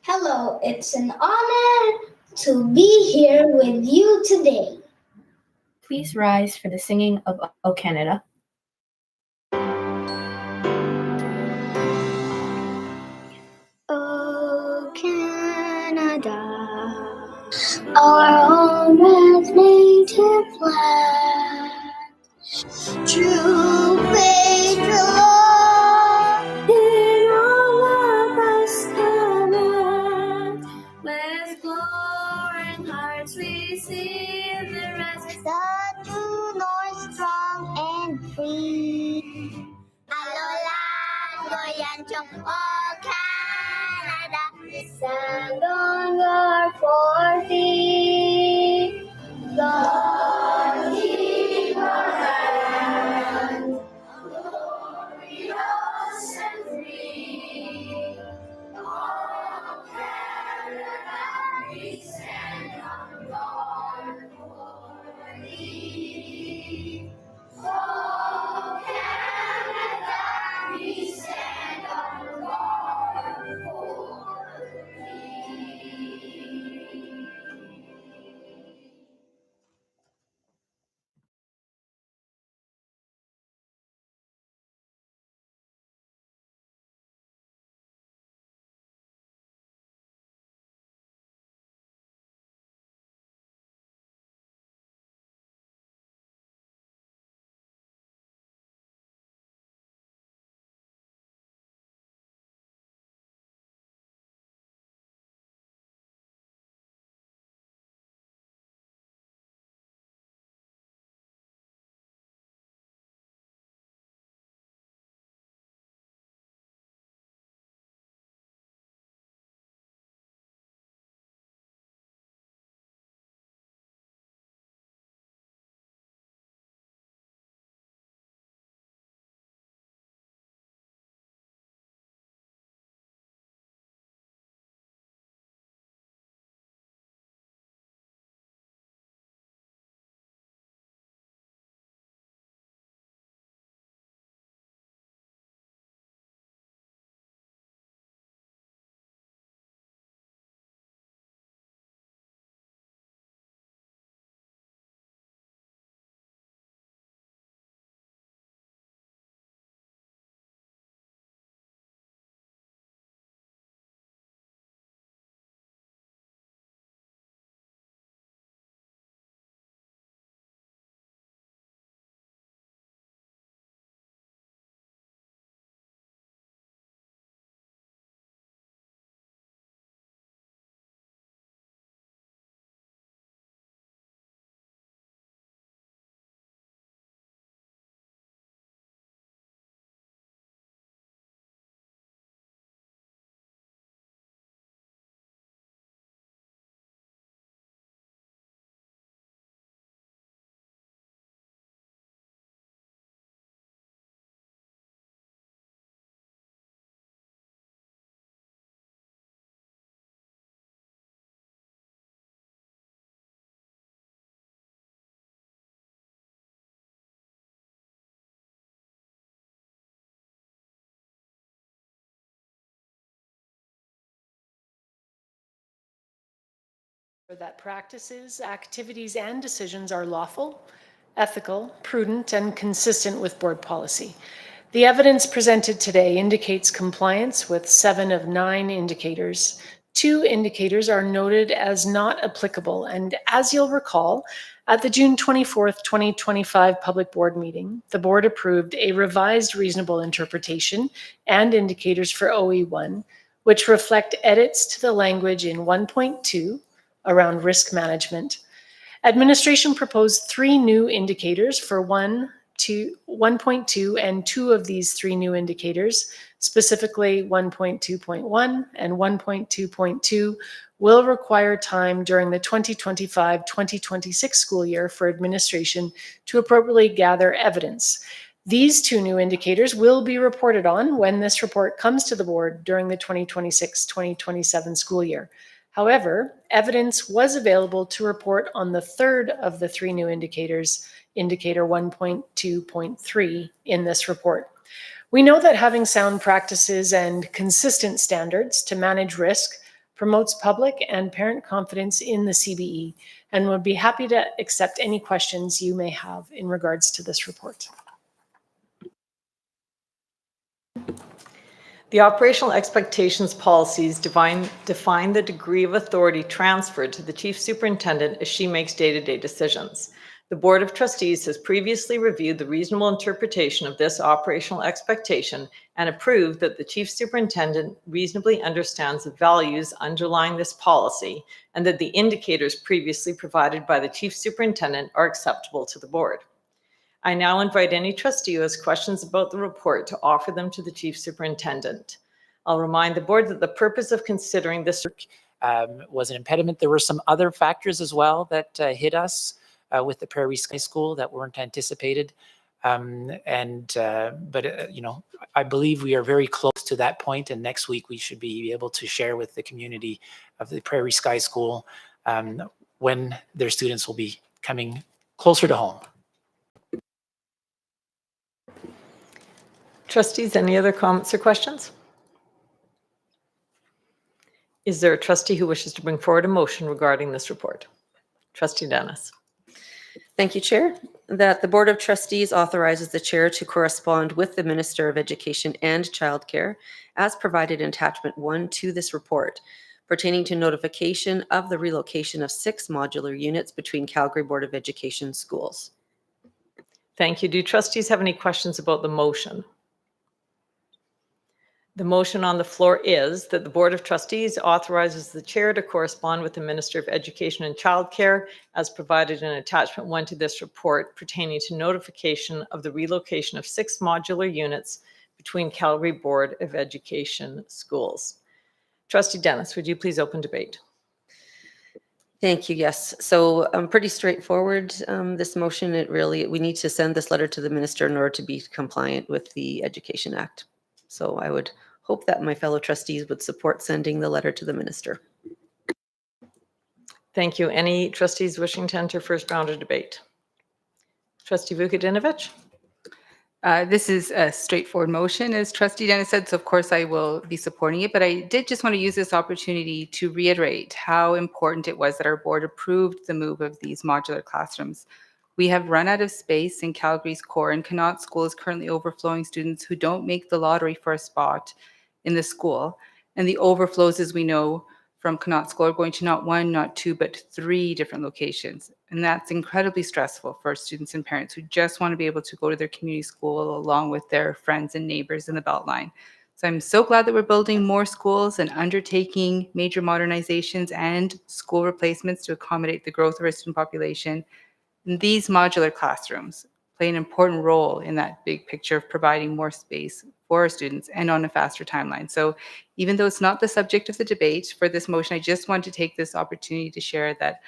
Hello, it's an honor to be here with you today. Please rise for the singing of O Canada. Oh, Canada, our own red native land, true patriot in all of us command. With glowing hearts we see the rest, the true north strong and free. Alolan goyan chong all Canada, stand on guard for thee. Lord, keep our land glorious and free. All Canada, we stand on guard for thee. Oh, Canada, we stand on guard for thee. That practices, activities, and decisions are lawful, ethical, prudent, and consistent with board policy. The evidence presented today indicates compliance with 7 of 9 indicators. 2 indicators are noted as not applicable, and as you'll recall, at the June 24th, 2025 public board meeting, the board approved a revised reasonable interpretation and indicators for OE1, which reflect edits to the language in 1.2 around risk management. Administration proposed 3 new indicators for 1.2, and 2 of these 3 new indicators, specifically 1.2.1 and 1.2.2, will require time during the 2025-2026 school year for administration to appropriately gather evidence. These 2 new indicators will be reported on when this report comes to the board during the 2026-2027 school year. However, evidence was available to report on the third of the 3 new indicators, indicator 1.2.3, in this report. We know that having sound practices and consistent standards to manage risk promotes public and parent confidence in the CBE, and would be happy to accept any questions you may have in regards to this report. The operational expectations policies define the degree of authority transferred to the Chief Superintendent as she makes day-to-day decisions. The Board of Trustees has previously reviewed the reasonable interpretation of this operational expectation and approved that the Chief Superintendent reasonably understands the values underlying this policy and that the indicators previously provided by the Chief Superintendent are acceptable to the Board. I now invite any trustee who has questions about the report to offer them to the Chief Superintendent. I'll remind the Board that the purpose of considering this was an impediment. There were some other factors as well that hit us with the Prairie Sky School that weren't anticipated. But you know, I believe we are very close to that point, and next week we should be able to share with the community of the Prairie Sky School when their students will be coming closer to home. Trustees, any other comments or questions? Is there a trustee who wishes to bring forward a motion regarding this report? Trustee Dennis. Thank you, Chair. That the Board of Trustees authorizes the Chair to correspond with the Minister of Education and Childcare as provided in Attachment 1 to this report, pertaining to notification of the relocation of 6 modular units between Calgary Board of Education schools. Thank you. Do trustees have any questions about the motion? The motion on the floor is that the Board of Trustees authorizes the Chair to correspond with the Minister of Education and Childcare as provided in Attachment 1 to this report pertaining to notification of the relocation of 6 modular units between Calgary Board of Education schools. Trustee Dennis, would you please open debate? Thank you. Yes. So pretty straightforward, this motion. We need to send this letter to the Minister in order to be compliant with the Education Act. So I would hope that my fellow trustees would support sending the letter to the Minister. Thank you. Any trustees wishing to enter first round of debate? Trustee Vukadinovich? This is a straightforward motion, as Trustee Dennis said, so of course I will be supporting it. But I did just want to use this opportunity to reiterate how important it was that our board approved the move of these modular classrooms. We have run out of space in Calgary's core, and Connaught School is currently overflowing students who don't make the lottery for a spot in the school. And the overflows, as we know from Connaught School, are going to not 1, not 2, but 3 different locations. And that's incredibly stressful for students and parents who just want to be able to go to their community school along with their friends and neighbors in the Beltline. So I'm so glad that we're building more schools and undertaking major modernizations and school replacements to accommodate the growth of our student population. And these modular classrooms play an important role in that big picture of providing more space for our students and on a faster timeline. So even though it's not the subject of the debate for this motion, I just want to take this opportunity to share that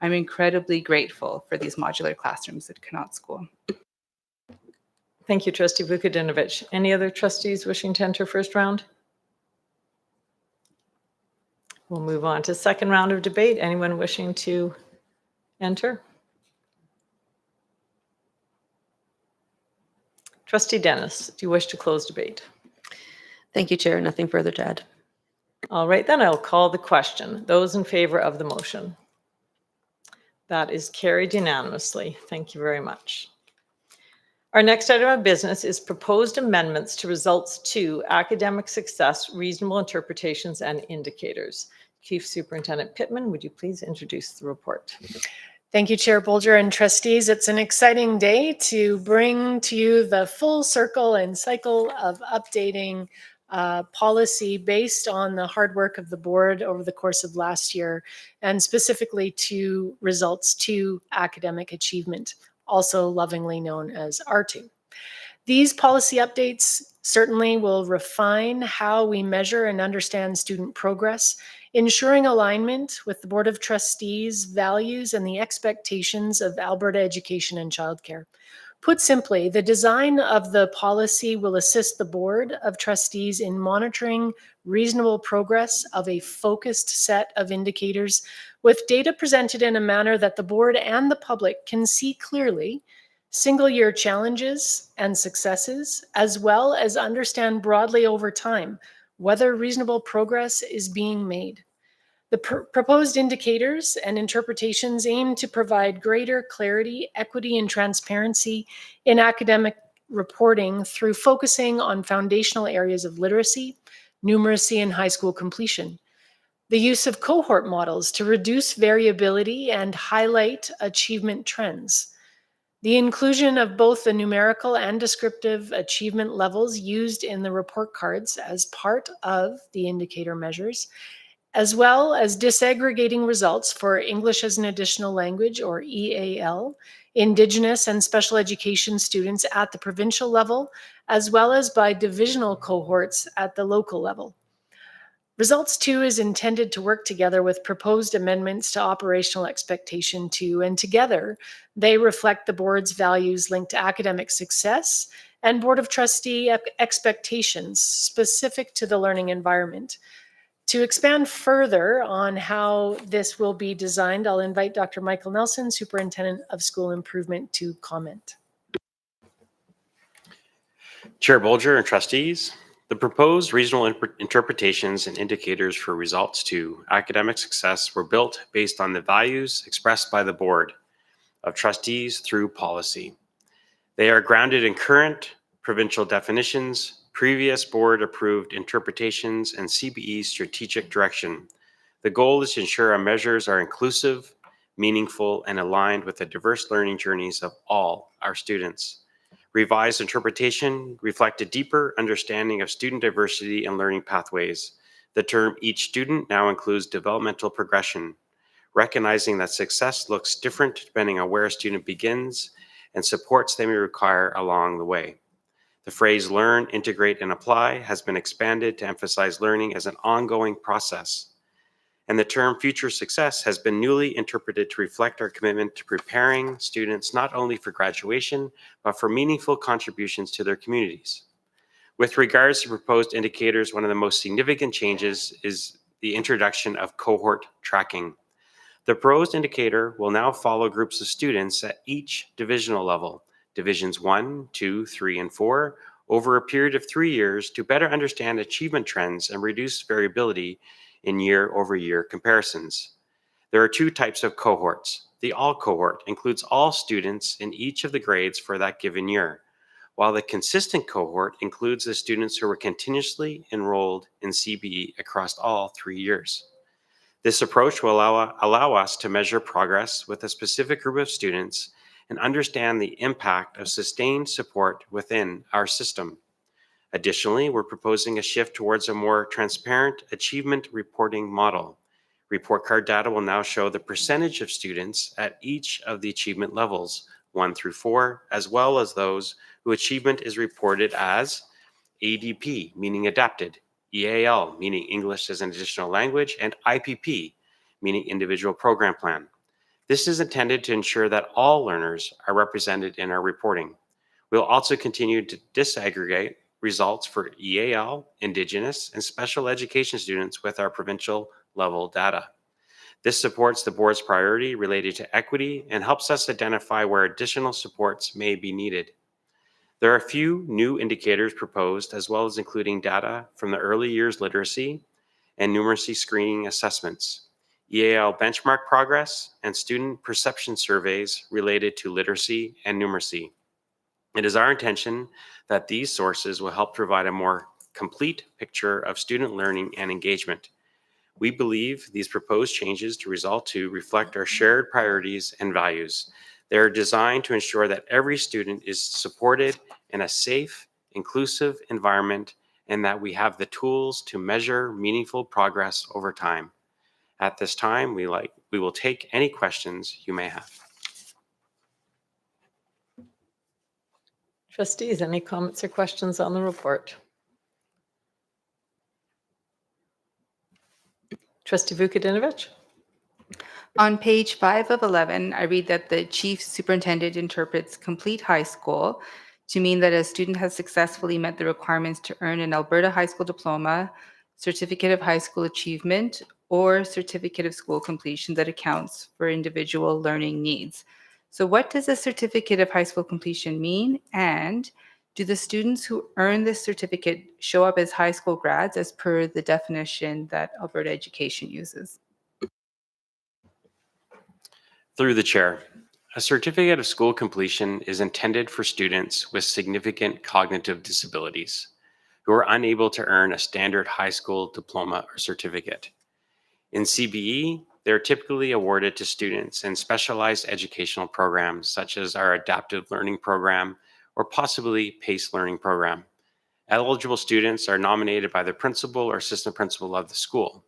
I'm incredibly grateful for these modular classrooms at Connaught School. Thank you, Trustee Vukadinovich. Any other trustees wishing to enter first round? We'll move on to second round of debate. Anyone wishing to enter? Trustee Dennis, do you wish to close debate? Thank you, Chair. Nothing further to add. All right, then I'll call the question. Those in favor of the motion? That is carried unanimously. Thank you very much. Our next item of business is proposed amendments to results 2, academic success, reasonable interpretations and indicators. Chief Superintendent Pittman, would you please introduce the report? Thank you, Chair Bolger and trustees. It's an exciting day to bring to you the full circle and cycle of updating policy based on the hard work of the board over the course of last year, and specifically to results 2, academic achievement, also lovingly known as R2. These policy updates certainly will refine how we measure and understand student progress, ensuring alignment with the Board of Trustees' values and the expectations of Alberta Education and Childcare. Put simply, the design of the policy will assist the Board of Trustees in monitoring reasonable progress of a focused set of indicators with data presented in a manner that the Board and the public can see clearly, single-year challenges and successes, as well as understand broadly over time whether reasonable progress is being made. The proposed indicators and interpretations aim to provide greater clarity, equity, and transparency in academic reporting through focusing on foundational areas of literacy, numeracy, and high school completion. The use of cohort models to reduce variability and highlight achievement trends. The inclusion of both the numerical and descriptive achievement levels used in the report cards as part of the indicator measures, as well as disaggregating results for English as an Additional Language, or EAL, Indigenous and special education students at the provincial level, as well as by divisional cohorts at the local level. Results 2 is intended to work together with proposed amendments to Operational Expectation 2, and together they reflect the board's values linked to academic success and Board of Trustee expectations specific to the learning environment. To expand further on how this will be designed, I'll invite Dr. Michael Nelson, Superintendent of School Improvement, to comment. Chair Bolger and trustees, the proposed regional interpretations and indicators for results to academic success were built based on the values expressed by the Board of Trustees through policy. They are grounded in current provincial definitions, previous board-approved interpretations, and CBE strategic direction. The goal is to ensure our measures are inclusive, meaningful, and aligned with the diverse learning journeys of all our students. Revised interpretation reflect a deeper understanding of student diversity and learning pathways. The term "each student" now includes developmental progression, recognizing that success looks different depending on where a student begins and supports they may require along the way. The phrase "learn, integrate, and apply" has been expanded to emphasize learning as an ongoing process. And the term "future success" has been newly interpreted to reflect our commitment to preparing students not only for graduation, but for meaningful contributions to their communities. With regards to proposed indicators, one of the most significant changes is the introduction of cohort tracking. The proposed indicator will now follow groups of students at each divisional level, Divisions 1, 2, 3, and 4, over a period of 3 years to better understand achievement trends and reduce variability in year-over-year comparisons. There are 2 types of cohorts. The all cohort includes all students in each of the grades for that given year, while the consistent cohort includes the students who were continuously enrolled in CBE across all 3 years. This approach will allow us to measure progress with a specific group of students and understand the impact of sustained support within our system. Additionally, we're proposing a shift towards a more transparent achievement reporting model. Report card data will now show the percentage of students at each of the achievement levels, 1 through 4, as well as those whose achievement is reported as ADP, meaning adapted, EAL, meaning English as an Additional Language, and IPP, meaning Individual Program Plan. This is intended to ensure that all learners are represented in our reporting. We'll also continue to disaggregate results for EAL, Indigenous, and special education students with our provincial level data. This supports the board's priority related to equity and helps us identify where additional supports may be needed. There are a few new indicators proposed, as well as including data from the early years literacy and numeracy screening assessments, EAL benchmark progress, and student perception surveys related to literacy and numeracy. It is our intention that these sources will help provide a more complete picture of student learning and engagement. We believe these proposed changes to Result 2 reflect our shared priorities and values. They are designed to ensure that every student is supported in a safe, inclusive environment, and that we have the tools to measure meaningful progress over time. At this time, we will take any questions you may have. Trustees, any comments or questions on the report? Trustee Vukadinovich? On page 5 of 11, I read that the chief superintendent interprets complete high school to mean that a student has successfully met the requirements to earn an Alberta high school diploma, certificate of high school achievement, or certificate of school completion that accounts for individual learning needs. So what does a certificate of high school completion mean? And do the students who earn this certificate show up as high school grads as per the definition that Alberta Education uses? Through the chair, a certificate of school completion is intended for students with significant cognitive disabilities who are unable to earn a standard high school diploma or certificate. In CBE, they're typically awarded to students in specialized educational programs such as our adaptive learning program or possibly PACE learning program. Eligible students are nominated by the principal or assistant principal of the school.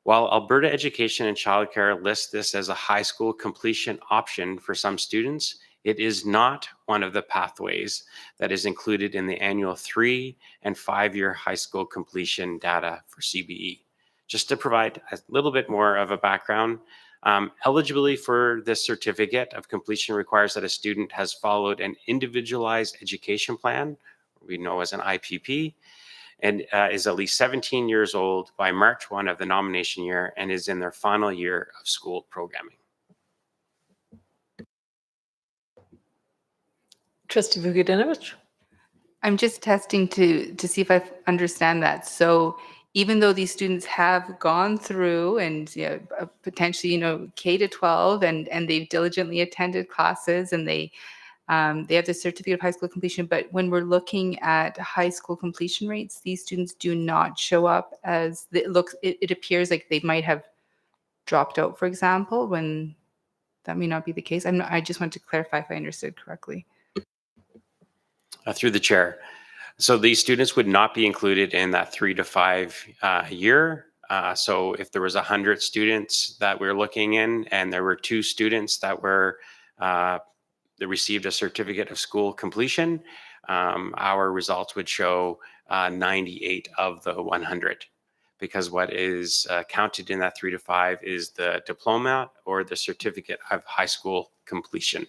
While Alberta Education and Childcare lists this as a high school completion option for some students, it is not one of the pathways that is included in the annual 3 and 5-year high school completion data for CBE. Just to provide a little bit more of a background, eligibility for this certificate of completion requires that a student has followed an individualized education plan, we know as an IPP, and is at least 17 years old by March 1 of the nomination year and is in their final year of school programming. Trustee Vukadinovich? I'm just testing to see if I understand that. So even though these students have gone through and potentially, K to 12 and they've diligently attended classes and they have the certificate of high school completion, but when we're looking at high school completion rates, these students do not show up as it appears like they might have dropped out, for example, when that may not be the case. I just want to clarify if I understood correctly. Through the chair. So these students would not be included in that 3 to 5 year. So if there was 100 students that we're looking in and there were 2 students that were that received a certificate of school completion, our results would show 98 of the 100, because what is counted in that 3 to 5 is the diploma or the certificate of high school completion.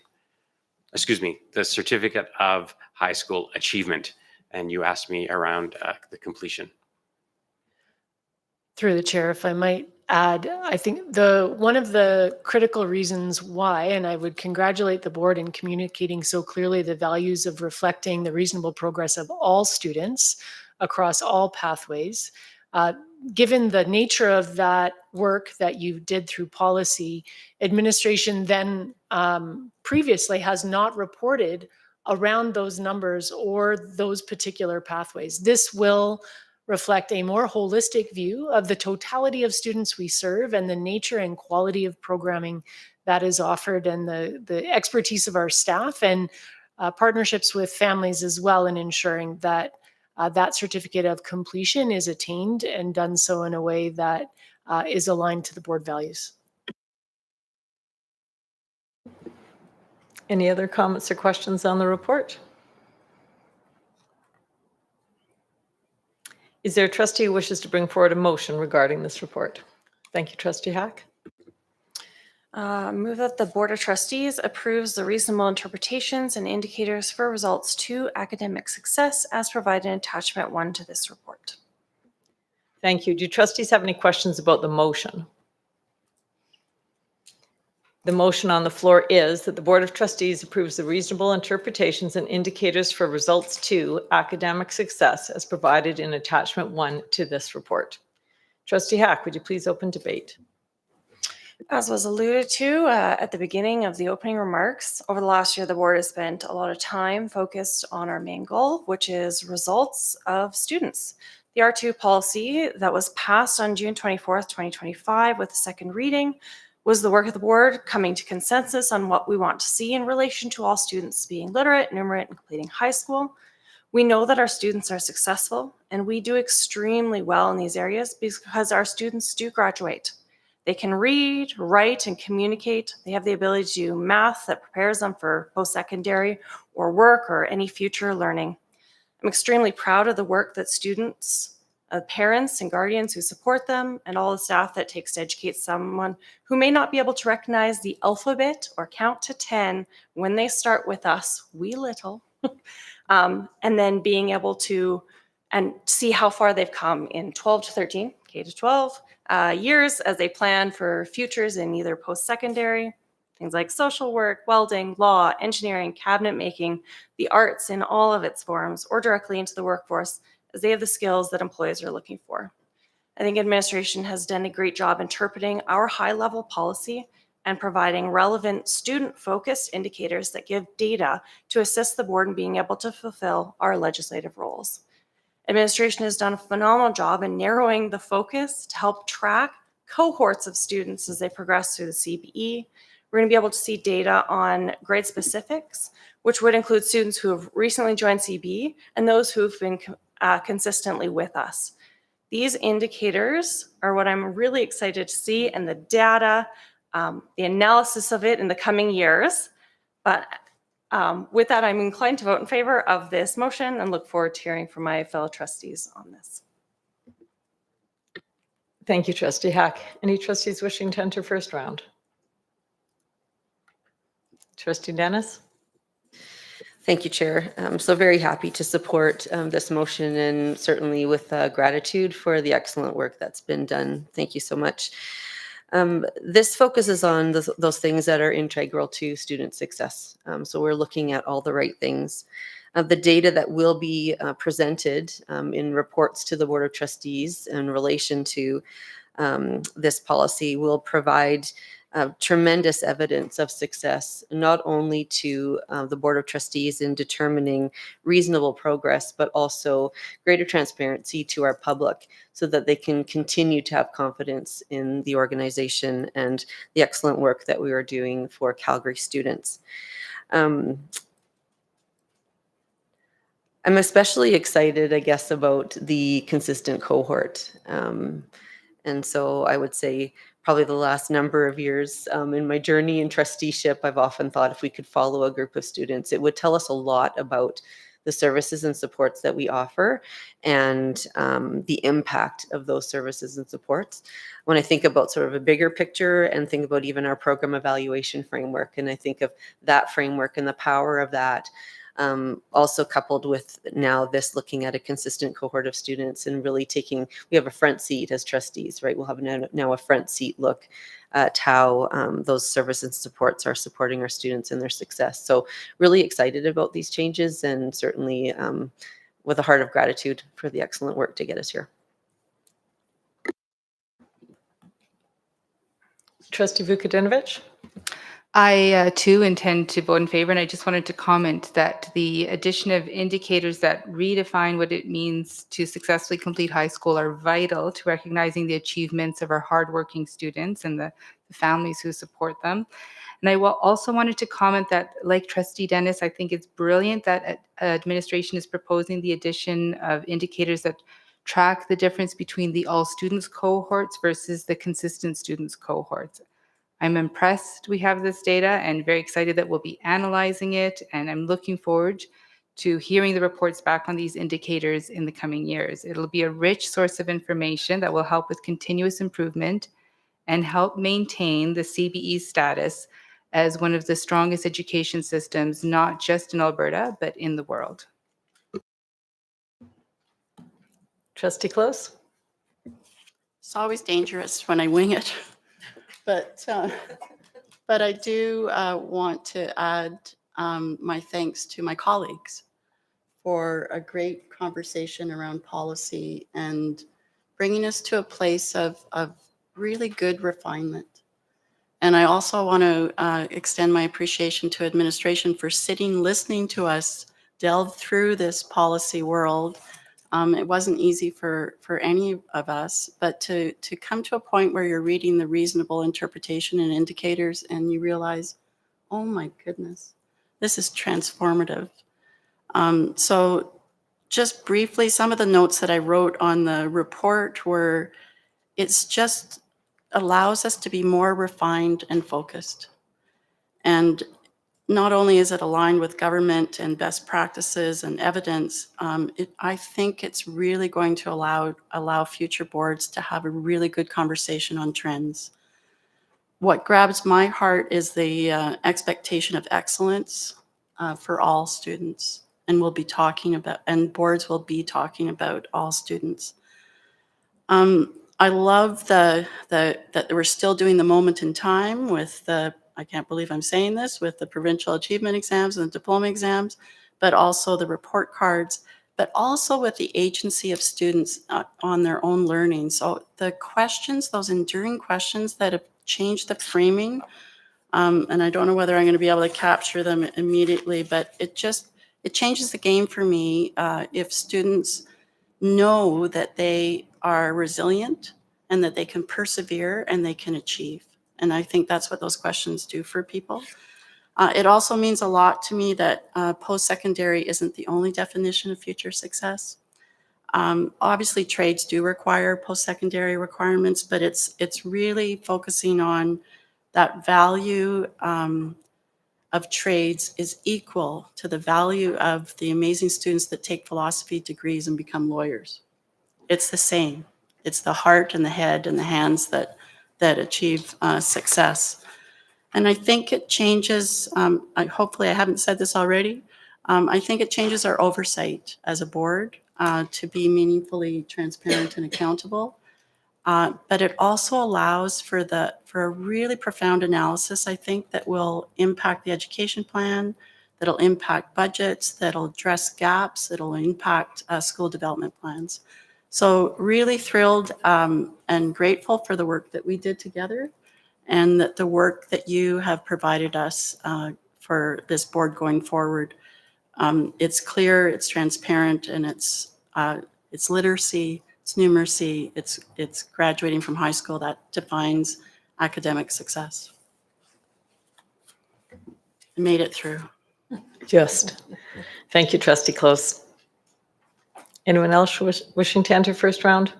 Excuse me, the certificate of high school achievement. And you asked me around the completion. Through the chair, if I might add, I think one of the critical reasons why, and I would congratulate the board in communicating so clearly the values of reflecting the reasonable progress of all students across all pathways. Given the nature of that work that you did through policy, administration then previously has not reported around those numbers or those particular pathways. This will reflect a more holistic view of the totality of students we serve and the nature and quality of programming that is offered, and the expertise of our staff and partnerships with families as well, in ensuring that that certificate of completion is attained and done so in a way that is aligned to the board values. Any other comments or questions on the report? Is there a trustee who wishes to bring forward a motion regarding this report? Thank you, Trustee Hack. Move that the Board of Trustees approves the reasonable interpretations and indicators for results 2 academic success as provided in attachment 1 to this report. Thank you. Do trustees have any questions about the motion? The motion on the floor is that the Board of Trustees approves the reasonable interpretations and indicators for results 2 academic success as provided in attachment 1 to this report. Trustee Hack, would you please open debate? As was alluded to at the beginning of the opening remarks, over the last year, the board has spent a lot of time focused on our main goal, which is results of students. The R2 policy that was passed on June 24th, 2025 with a second reading was the work of the board coming to consensus on what we want to see in relation to all students being literate, numerate, and completing high school. We know that our students are successful, and we do extremely well in these areas because our students do graduate. They can read, write, and communicate. They have the ability to do math that prepares them for post-secondary or work or any future learning. I'm extremely proud of the work that students, parents and guardians who support them, and all the staff that takes to educate someone who may not be able to recognize the alphabet or count to 10 when they start with us, wee little, and then being able to and see how far they've come in 12 to 13, K to 12 years as they plan for futures in either post-secondary, things like social work, welding, law, engineering, cabinet making, the arts in all of its forms, or directly into the workforce, as they have the skills that employers are looking for. I think administration has done a great job interpreting our high-level policy and providing relevant student-focused indicators that give data to assist the board in being able to fulfill our legislative roles. Administration has done a phenomenal job in narrowing the focus to help track cohorts of students as they progress through the CBE. We're going to be able to see data on grade specifics, which would include students who have recently joined CBE and those who have been consistently with us. These indicators are what I'm really excited to see, and the data, the analysis of it in the coming years. But with that, I'm inclined to vote in favor of this motion and look forward to hearing from my fellow trustees on this. Thank you, Trustee Hack. Any trustees wishing to enter first round? Trustee Dennis? Thank you, Chair. I'm so very happy to support this motion, and certainly with gratitude for the excellent work that's been done. Thank you so much. This focuses on those things that are integral to student success. So we're looking at all the right things. The data that will be presented in reports to the Board of Trustees in relation to this policy will provide tremendous evidence of success, not only to the Board of Trustees in determining reasonable progress, but also greater transparency to our public so that they can continue to have confidence in the organization and the excellent work that we are doing for Calgary students. I'm especially excited, I guess, about the consistent cohort. And so I would say probably the last number of years in my journey in trusteeship, I've often thought if we could follow a group of students, it would tell us a lot about the services and supports that we offer and the impact of those services and supports. When I think about sort of a bigger picture and think about even our program evaluation framework, and I think of that framework and the power of that, also coupled with now this looking at a consistent cohort of students and really taking, we have a front seat as trustees, right? We'll have now a front seat look at how those services and supports are supporting our students and their success. So really excited about these changes, and certainly with a heart of gratitude for the excellent work to get us here. Trustee Vukadinovich? I too intend to vote in favor, and I just wanted to comment that the addition of indicators that redefine what it means to successfully complete high school are vital to recognizing the achievements of our hardworking students and the families who support them. And I also wanted to comment that, like Trustee Dennis, I think it's brilliant that administration is proposing the addition of indicators that track the difference between the all students cohorts versus the consistent students cohorts. I'm impressed we have this data and very excited that we'll be analyzing it, and I'm looking forward to hearing the reports back on these indicators in the coming years. It'll be a rich source of information that will help with continuous improvement and help maintain the CBE status as one of the strongest education systems, not just in Alberta, but in the world. Trustee Close? It's always dangerous when I wing it, but I do want to add my thanks to my colleagues for a great conversation around policy and bringing us to a place of really good refinement. And I also want to extend my appreciation to administration for sitting, listening to us delve through this policy world. It wasn't easy for any of us, but to come to a point where you're reading the reasonable interpretation and indicators and you realize, oh my goodness, this is transformative. So just briefly, some of the notes that I wrote on the report were, it's just allows us to be more refined and focused. And not only is it aligned with government and best practices and evidence, I think it's really going to allow future boards to have a really good conversation on trends. What grabs my heart is the expectation of excellence for all students, and boards will be talking about all students. I love that we're still doing the moment in time with the, I can't believe I'm saying this, with the provincial achievement exams and the diploma exams, but also the report cards, but also with the agency of students on their own learning. So the questions, those enduring questions that have changed the framing And I don't know whether I'm going to be able to capture them immediately, but it changes the game for me if students know that they are resilient and that they can persevere and they can achieve. And I think that's what those questions do for people. It also means a lot to me that post-secondary isn't the only definition of future success. Obviously, trades do require post-secondary requirements, but it's really focusing on that value of trades is equal to the value of the amazing students that take philosophy degrees and become lawyers. It's the same. It's the heart and the head and the hands that achieve success. And I think it changes, hopefully I haven't said this already, I think it changes our oversight as a board to be meaningfully transparent and accountable. But it also allows for a really profound analysis, I think, that will impact the education plan, that'll impact budgets, that'll address gaps, that'll impact school development plans. So really thrilled and grateful for the work that we did together and that the work that you have provided us for this board going forward. It's clear, it's transparent, and it's literacy, it's numeracy, it's graduating from high school that defines academic success. I made it through. Just. Thank you, Trustee Close. Anyone else wishing to enter first round?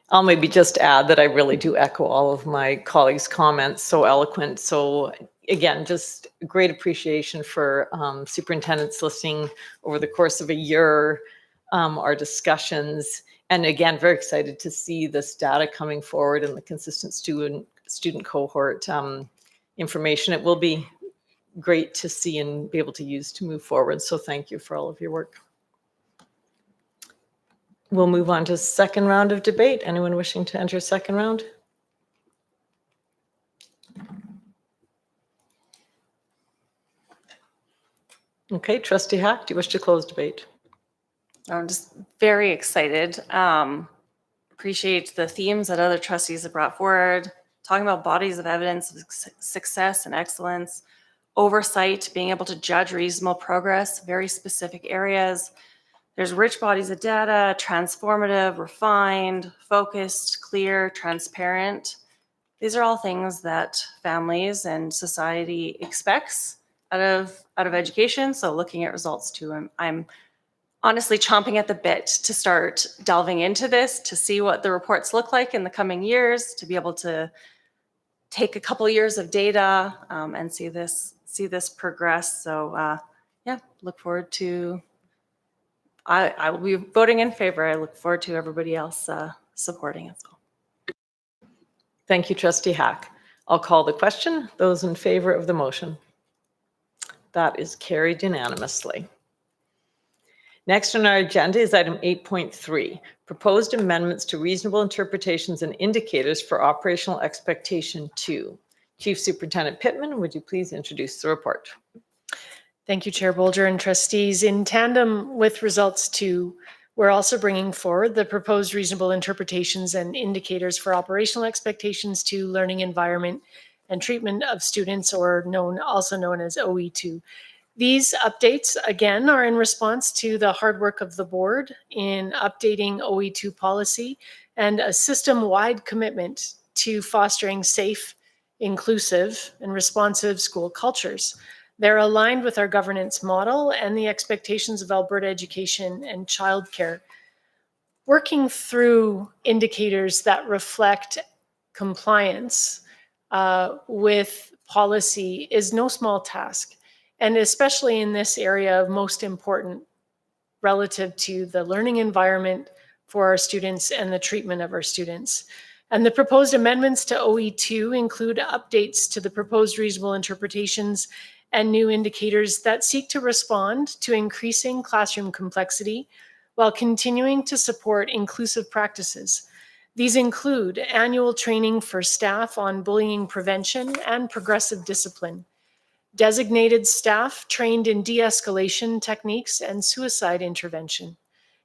I'll maybe just add that I really do echo all of my colleagues' comments, so eloquent. So again, just great appreciation for superintendents listening over the course of a year, our discussions. And again, very excited to see this data coming forward and the consistent student cohort information. It will be great to see and be able to use to move forward. So thank you for all of your work. We'll move on to second round of debate. Anyone wishing to enter second round? Okay, Trustee Hack, do you wish to close debate? I'm just very excited. Appreciate the themes that other trustees have brought forward, talking about bodies of evidence of success and excellence, oversight, being able to judge reasonable progress, very specific areas. There's rich bodies of data, transformative, refined, focused, clear, transparent. These are all things that families and society expects out of education. So looking at results too, I'm honestly chomping at the bit to start delving into this, to see what the reports look like in the coming years, to be able to take a couple years of data and see this progress. So yeah, look forward to. I will be voting in favor. I look forward to everybody else supporting as well. Thank you, Trustee Hack. I'll call the question. Those in favor of the motion? That is carried unanimously. Next on our agenda is item 8.3, proposed amendments to reasonable interpretations and indicators for operational expectation 2. Chief Superintendent Pittman, would you please introduce the report? Thank you, Chair Bolger and trustees. In tandem with results 2, we're also bringing forward the proposed reasonable interpretations and indicators for operational expectations 2, learning environment and treatment of students, or also known as OE2. These updates, again, are in response to the hard work of the board in updating OE2 policy and a system-wide commitment to fostering safe, inclusive, and responsive school cultures. They're aligned with our governance model and the expectations of Alberta education and childcare. Working through indicators that reflect compliance with policy is no small task, and especially in this area of most important relative to the learning environment for our students and the treatment of our students. And the proposed amendments to OE2 include updates to the proposed reasonable interpretations and new indicators that seek to respond to increasing classroom complexity while continuing to support inclusive practices. These include annual training for staff on bullying prevention and progressive discipline, designated staff trained in de-escalation techniques and suicide intervention,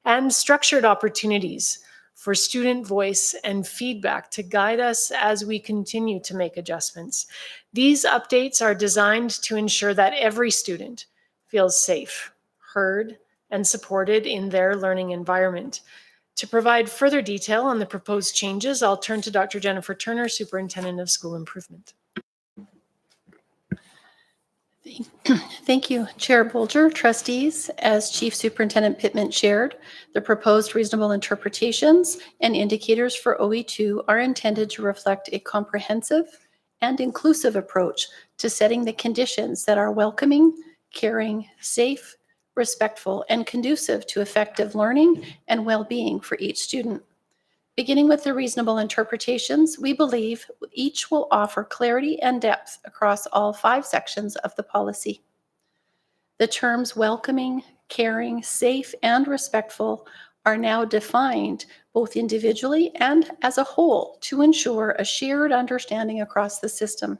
and structured opportunities for student voice and feedback to guide us as we continue to make adjustments. These updates are designed to ensure that every student feels safe, heard, and supported in their learning environment. To provide further detail on the proposed changes, I'll turn to Dr. Jennifer Turner, Superintendent of School Improvement. Thank you, Chair Bolger. Trustees, as Chief Superintendent Pittman shared, the proposed reasonable interpretations and indicators for OE2 are intended to reflect a comprehensive and inclusive approach to setting the conditions that are welcoming, caring, safe, respectful, and conducive to effective learning and well-being for each student. Beginning with the reasonable interpretations, we believe each will offer clarity and depth across all 5 sections of the policy. The terms welcoming, caring, safe, and respectful are now defined both individually and as a whole to ensure a shared understanding across the system.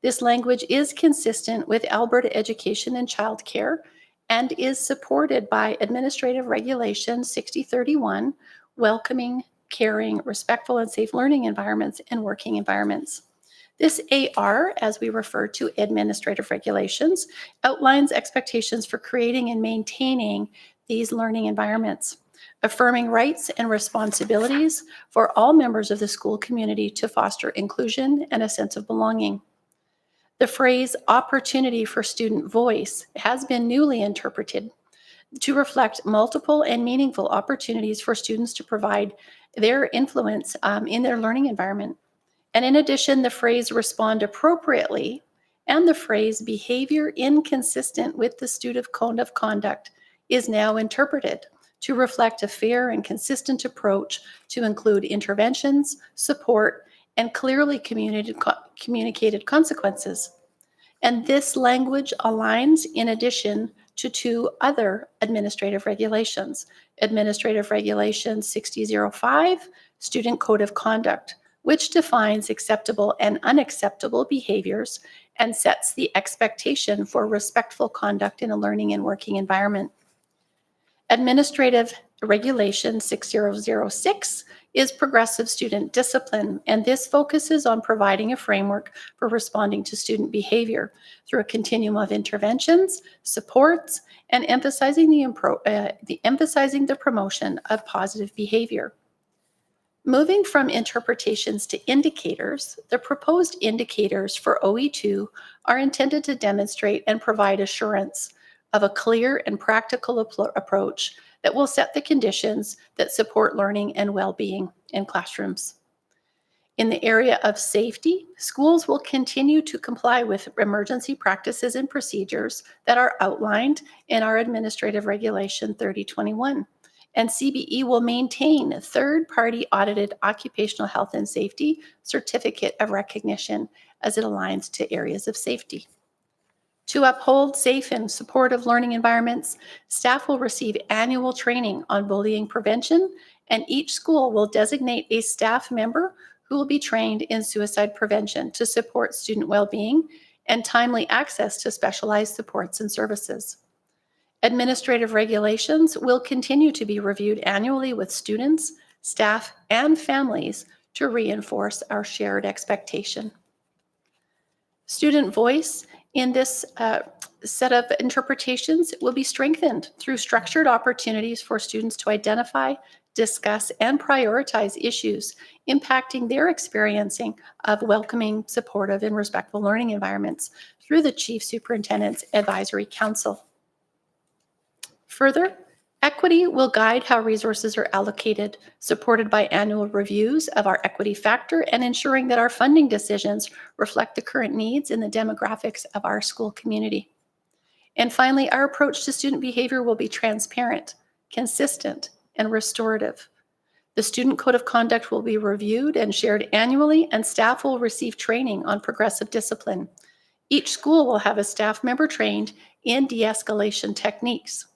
This language is consistent with Alberta Education and Childcare and is supported by Administrative Regulation 6031, welcoming, caring, respectful, and safe learning environments and working environments. This AR, as we refer to administrative regulations, outlines expectations for creating and maintaining these learning environments, affirming rights and responsibilities for all members of the school community to foster inclusion and a sense of belonging. The phrase opportunity for student voice has been newly interpreted to reflect multiple and meaningful opportunities for students to provide their influence in their learning environment. And in addition, the phrase respond appropriately and the phrase behavior inconsistent with the student code of conduct is now interpreted to reflect a fair and consistent approach to include interventions, support, and clearly communicated consequences. And this language aligns in addition to 2 other administrative regulations, Administrative Regulation 6005, Student Code of Conduct, which defines acceptable and unacceptable behaviors and sets the expectation for respectful conduct in a learning and working environment. Administrative Regulation 6006 is progressive student discipline, and this focuses on providing a framework for responding to student behavior through a continuum of interventions, supports, and emphasizing the promotion of positive behavior. Moving from interpretations to indicators, the proposed indicators for OE2 are intended to demonstrate and provide assurance of a clear and practical approach that will set the conditions that support learning and well-being in classrooms. In the area of safety, schools will continue to comply with emergency practices and procedures that are outlined in our Administrative Regulation 3021. And CBE will maintain a third-party audited occupational health and safety certificate of recognition as it aligns to areas of safety. To uphold safe and supportive learning environments, staff will receive annual training on bullying prevention, and each school will designate a staff member who will be trained in suicide prevention to support student well-being and timely access to specialized supports and services. Administrative regulations will continue to be reviewed annually with students, staff, and families to reinforce our shared expectation. Student voice in this set of interpretations will be strengthened through structured opportunities for students to identify, discuss, and prioritize issues impacting their experiencing of welcoming, supportive, and respectful learning environments through the Chief Superintendent's Advisory Council. Further, equity will guide how resources are allocated, supported by annual reviews of our equity factor and ensuring that our funding decisions reflect the current needs and the demographics of our school community. And finally, our approach to student behavior will be transparent, consistent, and restorative. The Student Code of Conduct will be reviewed and shared annually, and staff will receive training on progressive discipline. Each school will have a staff member trained in de-escalation techniques.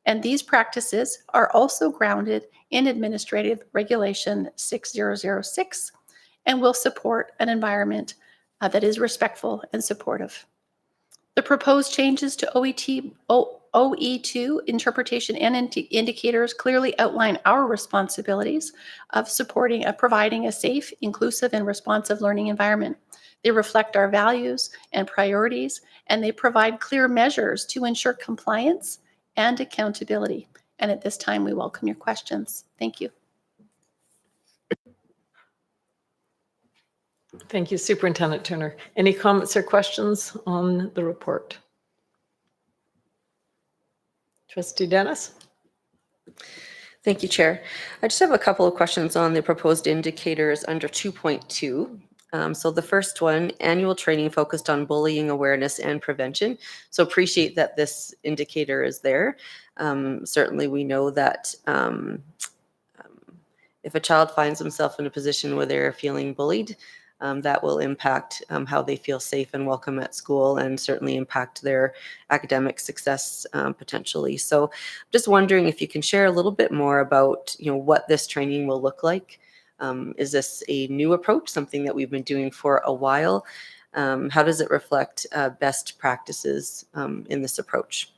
And these practices are also grounded in Administrative Regulation 6006 and will support an environment that is respectful and supportive. The proposed changes to OE2 interpretation and indicators clearly outline our responsibilities of providing a safe, inclusive, and responsive learning environment. They reflect our values and priorities, and they provide clear measures to ensure compliance and accountability. And at this time, we welcome your questions. Thank you. Thank you, Superintendent Turner. Any comments or questions on the report? Trustee Dennis? Thank you, Chair. I just have a couple of questions on the proposed indicators under 2.2. So the first one, annual training focused on bullying awareness and prevention. So appreciate that this indicator is there. Certainly we know that if a child finds himself in a position where they're feeling bullied, that will impact how they feel safe and welcome at school, and certainly impact their academic success potentially. So just wondering if you can share a little bit more about what this training will look like. Is this a new approach, something that we've been doing for a while? How does it reflect best practices in this approach?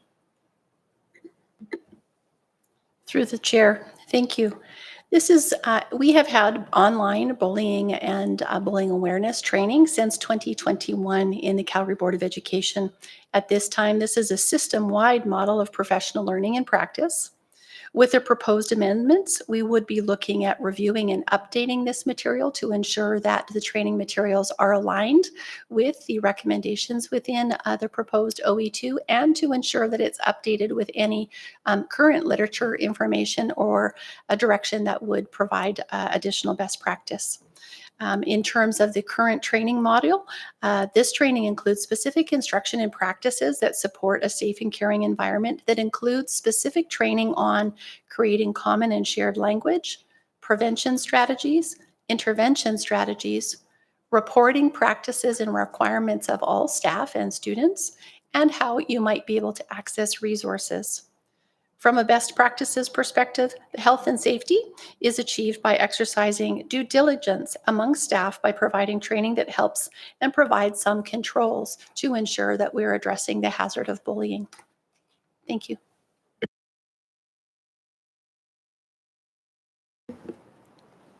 Through the chair, thank you. This is, we have had online bullying and bullying awareness training since 2021 in the Calgary Board of Education. At this time, this is a system-wide model of professional learning and practice. With the proposed amendments, we would be looking at reviewing and updating this material to ensure that the training materials are aligned with the recommendations within the proposed OE2, and to ensure that it's updated with any current literature information or a direction that would provide additional best practice. In terms of the current training module, this training includes specific instruction and practices that support a safe and caring environment, that includes specific training on creating common and shared language, prevention strategies, intervention strategies, reporting practices and requirements of all staff and students, and how you might be able to access resources. From a best practices perspective, the health and safety is achieved by exercising due diligence among staff by providing training that helps and provides some controls to ensure that we're addressing the hazard of bullying. Thank you.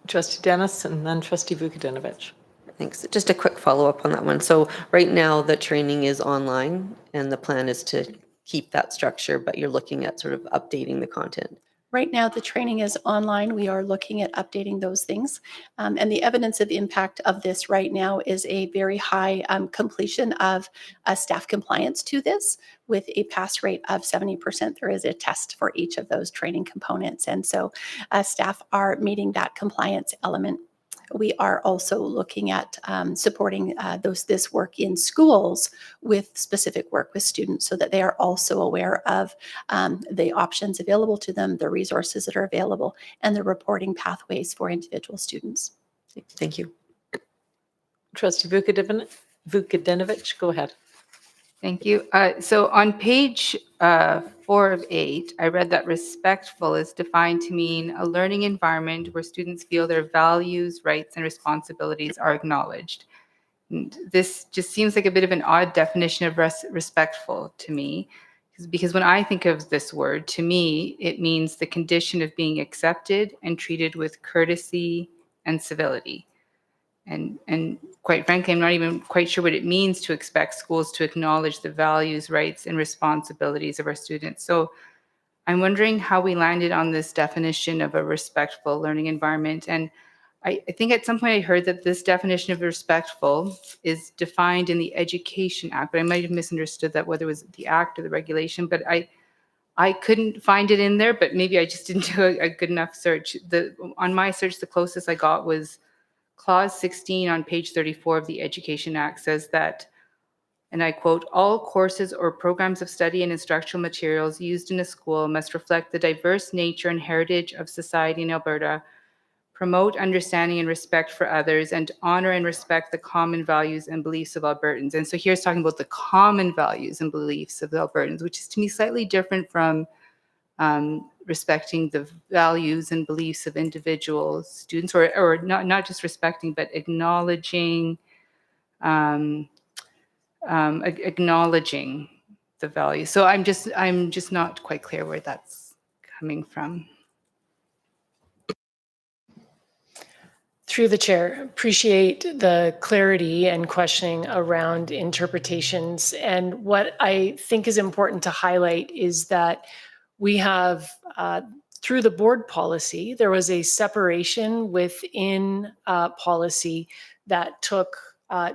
Trustee Dennis and then Trustee Vukadinovich. Thanks. Just a quick follow-up on that one. So right now the training is online and the plan is to keep that structure, but you're looking at sort of updating the content. Right now, the training is online. We are looking at updating those things. And the evidence of impact of this right now is a very high completion of staff compliance to this, with a pass rate of 70%. There is a test for each of those training components. And so staff are meeting that compliance element. We are also looking at supporting this work in schools with specific work with students, so that they are also aware of the options available to them, the resources that are available, and the reporting pathways for individual students. Thank you. Trustee Vukadinovich, go ahead. Thank you. So on page 4 of 8, I read that respectful is defined to mean a learning environment where students feel their values, rights, and responsibilities are acknowledged. And this just seems like a bit of an odd definition of respectful to me, because when I think of this word, to me, it means the condition of being accepted and treated with courtesy and civility. And quite frankly, I'm not even quite sure what it means to expect schools to acknowledge the values, rights, and responsibilities of our students. So I'm wondering how we landed on this definition of a respectful learning environment. And I think at some point I heard that this definition of respectful is defined in the Education Act, but I might have misunderstood that, whether it was the act or the regulation, but I couldn't find it in there, but maybe I just didn't do a good enough search. On my search, the closest I got was Clause 16 on page 34 of the Education Act says that, and I quote, "All courses or programs of study and instructional materials used in a school must reflect the diverse nature and heritage of society in Alberta, promote understanding and respect for others, and honor and respect the common values and beliefs of Albertans." And so here's talking about the common values and beliefs of the Albertans, which is to me slightly different from respecting the values and beliefs of individual students, or not just respecting, but acknowledging acknowledging the value. So I'm just not quite clear where that's coming from. Through the chair, appreciate the clarity and questioning around interpretations. And what I think is important to highlight is that we have, through the board policy, there was a separation within policy that took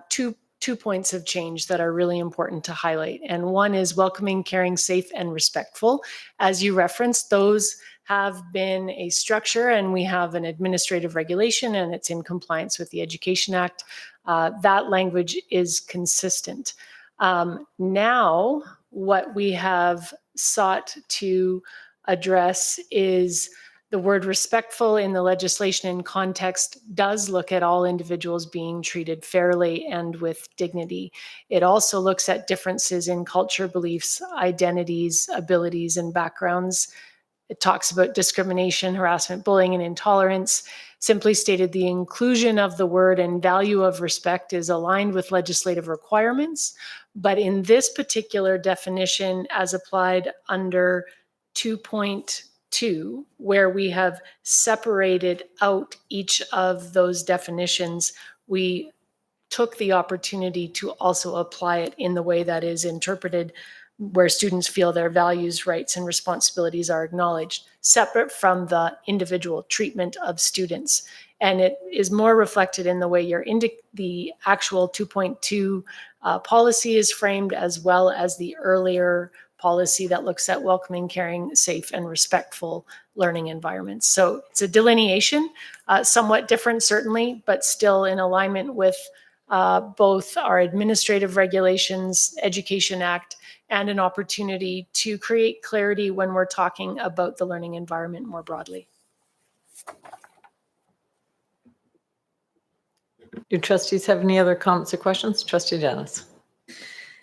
two points of change that are really important to highlight. And one is welcoming, caring, safe, and respectful. As you referenced, those have been a structure, and we have an administrative regulation, and it's in compliance with the Education Act. That language is consistent. Now, what we have sought to address is the word respectful in the legislation and context does look at all individuals being treated fairly and with dignity. It also looks at differences in culture, beliefs, identities, abilities, and backgrounds. It talks about discrimination, harassment, bullying, and intolerance. Simply stated, the inclusion of the word and value of respect is aligned with legislative requirements. But in this particular definition, as applied under 2.2, where we have separated out each of those definitions, we took the opportunity to also apply it in the way that is interpreted, where students feel their values, rights, and responsibilities are acknowledged, separate from the individual treatment of students. And it is more reflected in the way the actual 2.2 policy is framed, as well as the earlier policy that looks at welcoming, caring, safe, and respectful learning environments. So it's a delineation, somewhat different certainly, but still in alignment with both our administrative regulations, Education Act, and an opportunity to create clarity when we're talking about the learning environment more broadly. Do trustees have any other comments or questions? Trustee Dennis.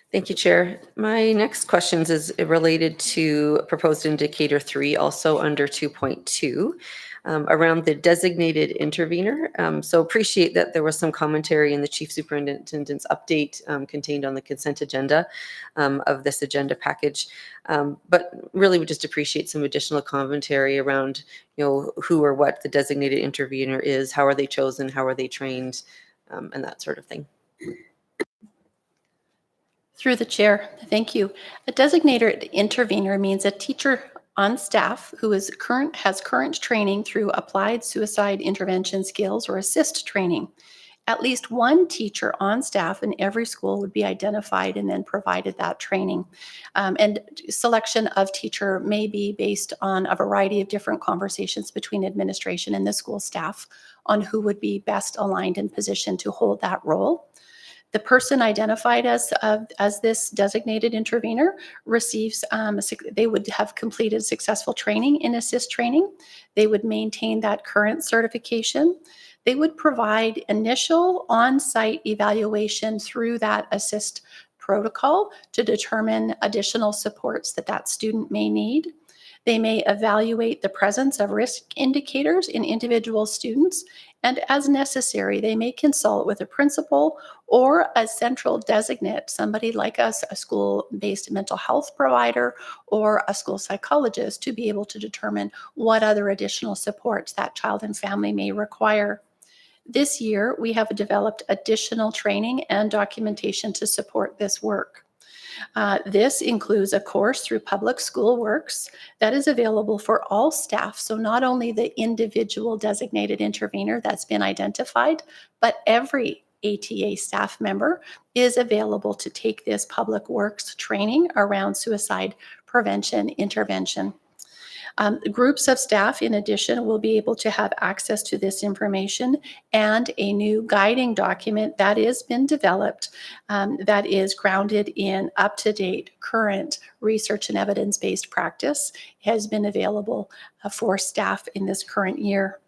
Thank you, Chair. My next questions is related to proposed indicator 3, also under 2.2, around the designated intervener. So appreciate that there was some commentary in the Chief Superintendent's update contained on the consent agenda of this agenda package. But really would just appreciate some additional commentary around, who or what the designated intervener is, how are they chosen, how are they trained, and that sort of thing. Through the chair, thank you. A designated intervener means a teacher on staff who has current training through applied suicide intervention skills or assist training. At least one teacher on staff in every school would be identified and then provided that training. And selection of teacher may be based on a variety of different conversations between administration and the school staff on who would be best aligned and positioned to hold that role. The person identified as this designated intervener receives, they would have completed successful training in assist training. They would maintain that current certification. They would provide initial on-site evaluation through that assist protocol to determine additional supports that student may need. They may evaluate the presence of risk indicators in individual students, and as necessary, they may consult with a principal or a central designate, somebody like us, a school-based mental health provider or a school psychologist, to be able to determine what other additional supports that child and family may require. This year, we have developed additional training and documentation to support this work. This includes a course through Public School Works that is available for all staff. So not only the individual designated intervener that's been identified, but every ATA staff member is available to take this Public Works training around suicide prevention intervention. Groups of staff, in addition, will be able to have access to this information and a new guiding document that has been developed that is grounded in up-to-date current research and evidence-based practice, has been available for staff in this current year.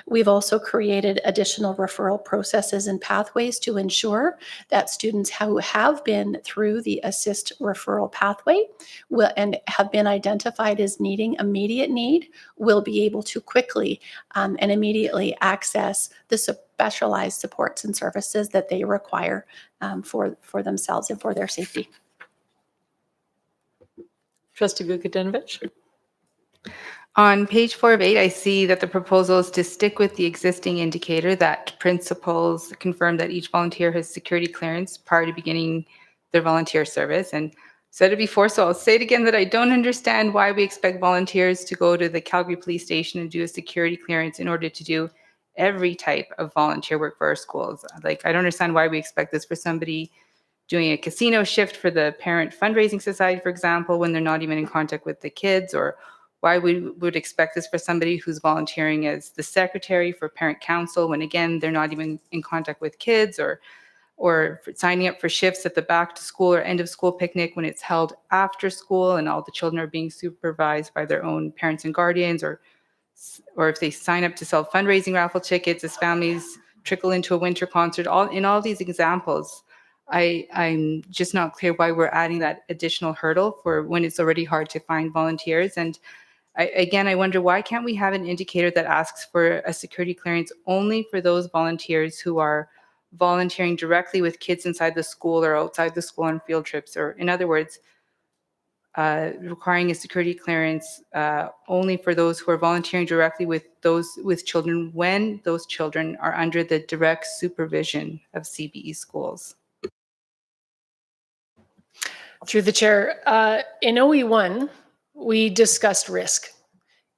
We've also created additional referral processes and pathways to ensure that students who have been through the assist referral pathway and have been identified as needing immediate need will be able to quickly and immediately access the specialized supports and services that they require for themselves and for their safety. Trustee Vukadinovich? On page 4 of 8, I see that the proposal is to stick with the existing indicator that principals confirm that each volunteer has security clearance prior to beginning their volunteer service. And said it before, so I'll say it again, that I don't understand why we expect volunteers to go to the Calgary Police Station and do a security clearance in order to do every type of volunteer work for our schools. Like, I don't understand why we expect this for somebody doing a casino shift for the Parent Fundraising Society, for example, when they're not even in contact with the kids, or why we would expect this for somebody who's volunteering as the secretary for parent council when, again, they're not even in contact with kids, or for signing up for shifts at the back to school or end of school picnic when it's held after school and all the children are being supervised by their own parents and guardians, or if they sign up to sell fundraising raffle tickets as families trickle into a winter concert. In all these examples, I'm just not clear why we're adding that additional hurdle for when it's already hard to find volunteers. And I wonder, why can't we have an indicator that asks for a security clearance only for those volunteers who are volunteering directly with kids inside the school or outside the school on field trips? Or in other words, requiring a security clearance only for those who are volunteering directly with children when those children are under the direct supervision of CBE schools. Through the chair, in OE1, we discussed risk.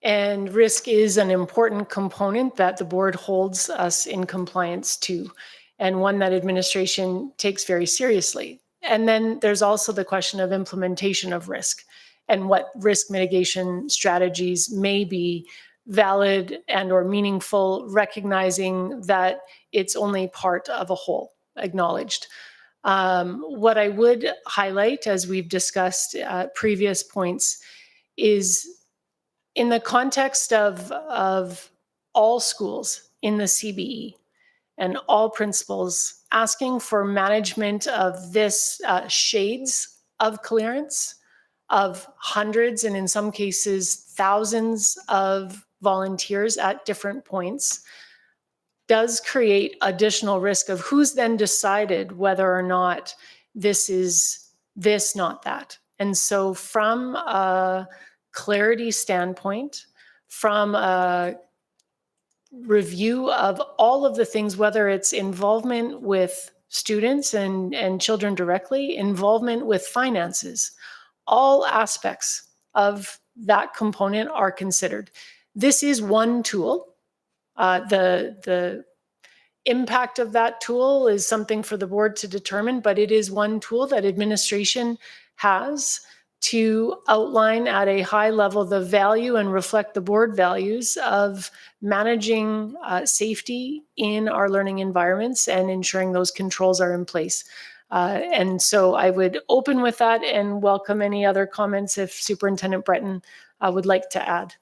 And risk is an important component that the board holds us in compliance to, and one that administration takes very seriously. And then there's also the question of implementation of risk and what risk mitigation strategies may be valid and or meaningful, recognizing that it's only part of a whole, acknowledged. What I would highlight, as we've discussed at previous points, is in the context of all schools in the CBE and all principals asking for management of this shades of clearance of hundreds and in some cases thousands of volunteers at different points does create additional risk of who's then decided whether or not this is this, not that. And so from a clarity standpoint, from a review of all of the things, whether it's involvement with students and children directly, involvement with finances, all aspects of that component are considered. This is one tool. The impact of that tool is something for the board to determine, but it is one tool that administration has to outline at a high level the value and reflect the board values of managing safety in our learning environments and ensuring those controls are in place. And so I would open with that and welcome any other comments if Superintendent Breton would like to add.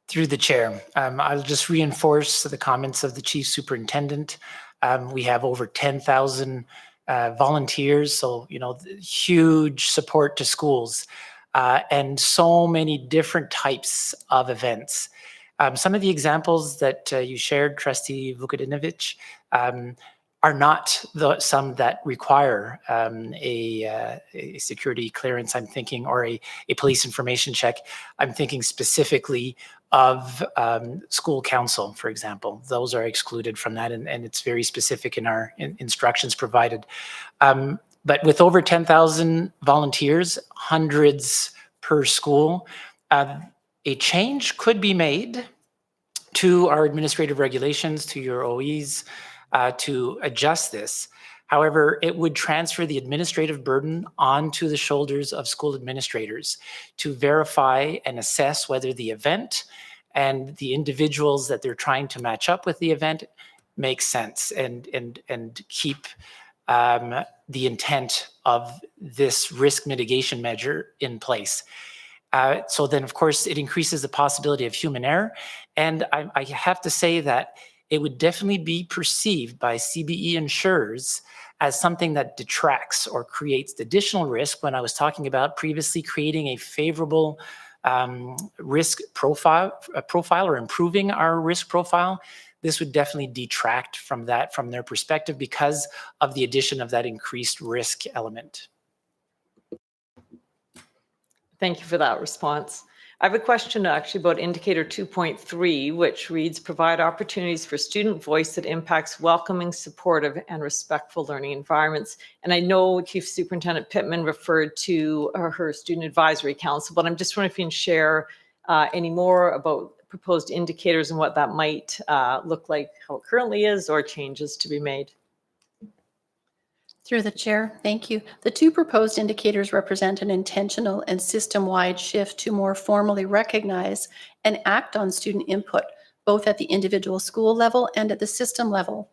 Through the chair, I'll just reinforce the comments of the chief superintendent. We have over 10,000 volunteers, so huge support to schools, and so many different types of events. Some of the examples that you shared, Trustee Vukadinovich, are not some that require a security clearance, I'm thinking, or a police information check. I'm thinking specifically of school council, for example. Those are excluded from that, and it's very specific in our instructions provided. But with over 10,000 volunteers, hundreds per school, a change could be made to our administrative regulations, to your OEs, to adjust this. However, it would transfer the administrative burden onto the shoulders of school administrators to verify and assess whether the event and the individuals that they're trying to match up with the event make sense and keep the intent of this risk mitigation measure in place. So then, of course, it increases the possibility of human error. And I have to say that it would definitely be perceived by CBE insurers as something that detracts or creates additional risk when I was talking about previously creating a favorable risk profile or improving our risk profile. This would definitely detract from that from their perspective because of the addition of that increased risk element. Thank you for that response. I have a question actually about indicator 2.3, which reads, provide opportunities for student voice that impacts welcoming, supportive, and respectful learning environments. And I know Chief Superintendent Pittman referred to her Student Advisory Council, but I'm just wondering if you can share any more about proposed indicators and what that might look like, how it currently is, or changes to be made. Through the chair, thank you. The two proposed indicators represent an intentional and system-wide shift to more formally recognize and act on student input, both at the individual school level and at the system level.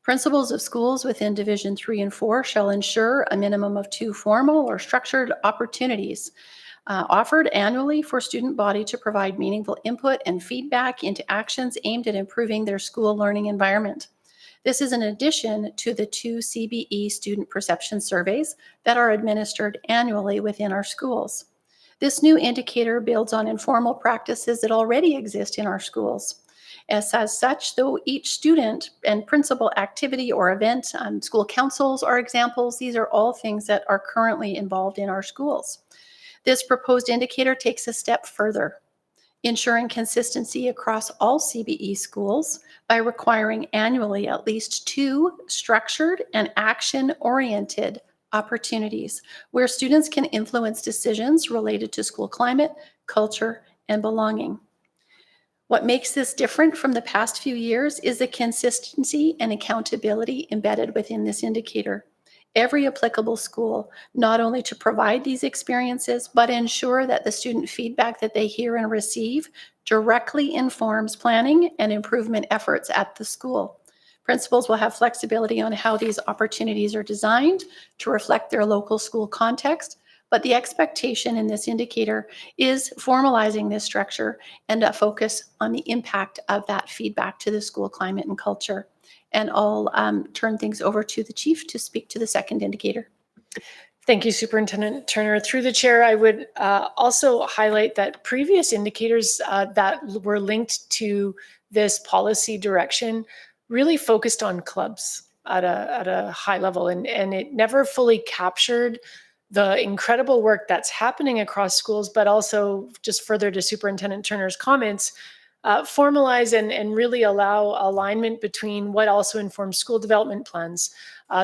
Principals of schools within Division 3 and 4 shall ensure a minimum of 2 formal or structured opportunities offered annually for student body to provide meaningful input and feedback into actions aimed at improving their school learning environment. This is in addition to the 2 CBE student perception surveys that are administered annually within our schools. This new indicator builds on informal practices that already exist in our schools. As such, though each student and principal activity or event, school councils are examples, these are all things that are currently involved in our schools. This proposed indicator takes a step further, ensuring consistency across all CBE schools by requiring annually at least 2 structured and action-oriented opportunities where students can influence decisions related to school climate, culture, and belonging. What makes this different from the past few years is the consistency and accountability embedded within this indicator. Every applicable school, not only to provide these experiences, but ensure that the student feedback that they hear and receive directly informs planning and improvement efforts at the school. Principals will have flexibility on how these opportunities are designed to reflect their local school context, but the expectation in this indicator is formalizing this structure and a focus on the impact of that feedback to the school climate and culture. And I'll turn things over to the chief to speak to the second indicator. Thank you, Superintendent Turner. Through the chair, I would also highlight that previous indicators that were linked to this policy direction really focused on clubs at a high level, and it never fully captured the incredible work that's happening across schools, but also, just further to Superintendent Turner's comments, formalize and really allow alignment between what also informs school development plans,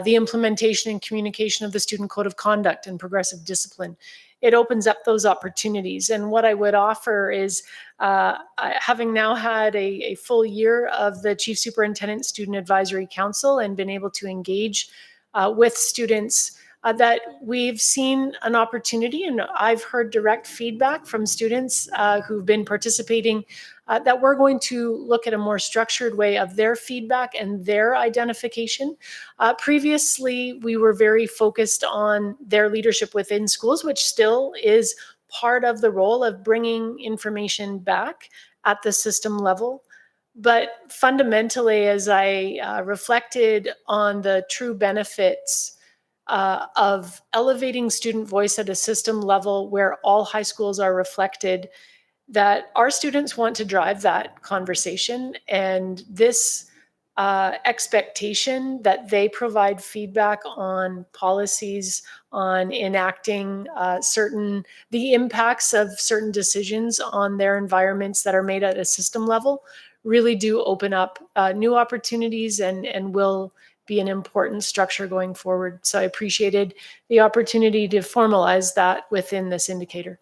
the implementation and communication of the Student Code of Conduct and progressive discipline. It opens up those opportunities. And what I would offer is, having now had a full year of the Chief Superintendent Student Advisory Council and been able to engage with students, that we've seen an opportunity, and I've heard direct feedback from students who've been participating, that we're going to look at a more structured way of their feedback and their identification. Previously, we were very focused on their leadership within schools, which still is part of the role of bringing information back at the system level. But fundamentally, as I reflected on the true benefits of elevating student voice at a system level where all high schools are reflected, that our students want to drive that conversation, and this expectation that they provide feedback on policies, on enacting the impacts of certain decisions on their environments that are made at a system level really do open up new opportunities and will be an important structure going forward. So I appreciated the opportunity to formalize that within this indicator.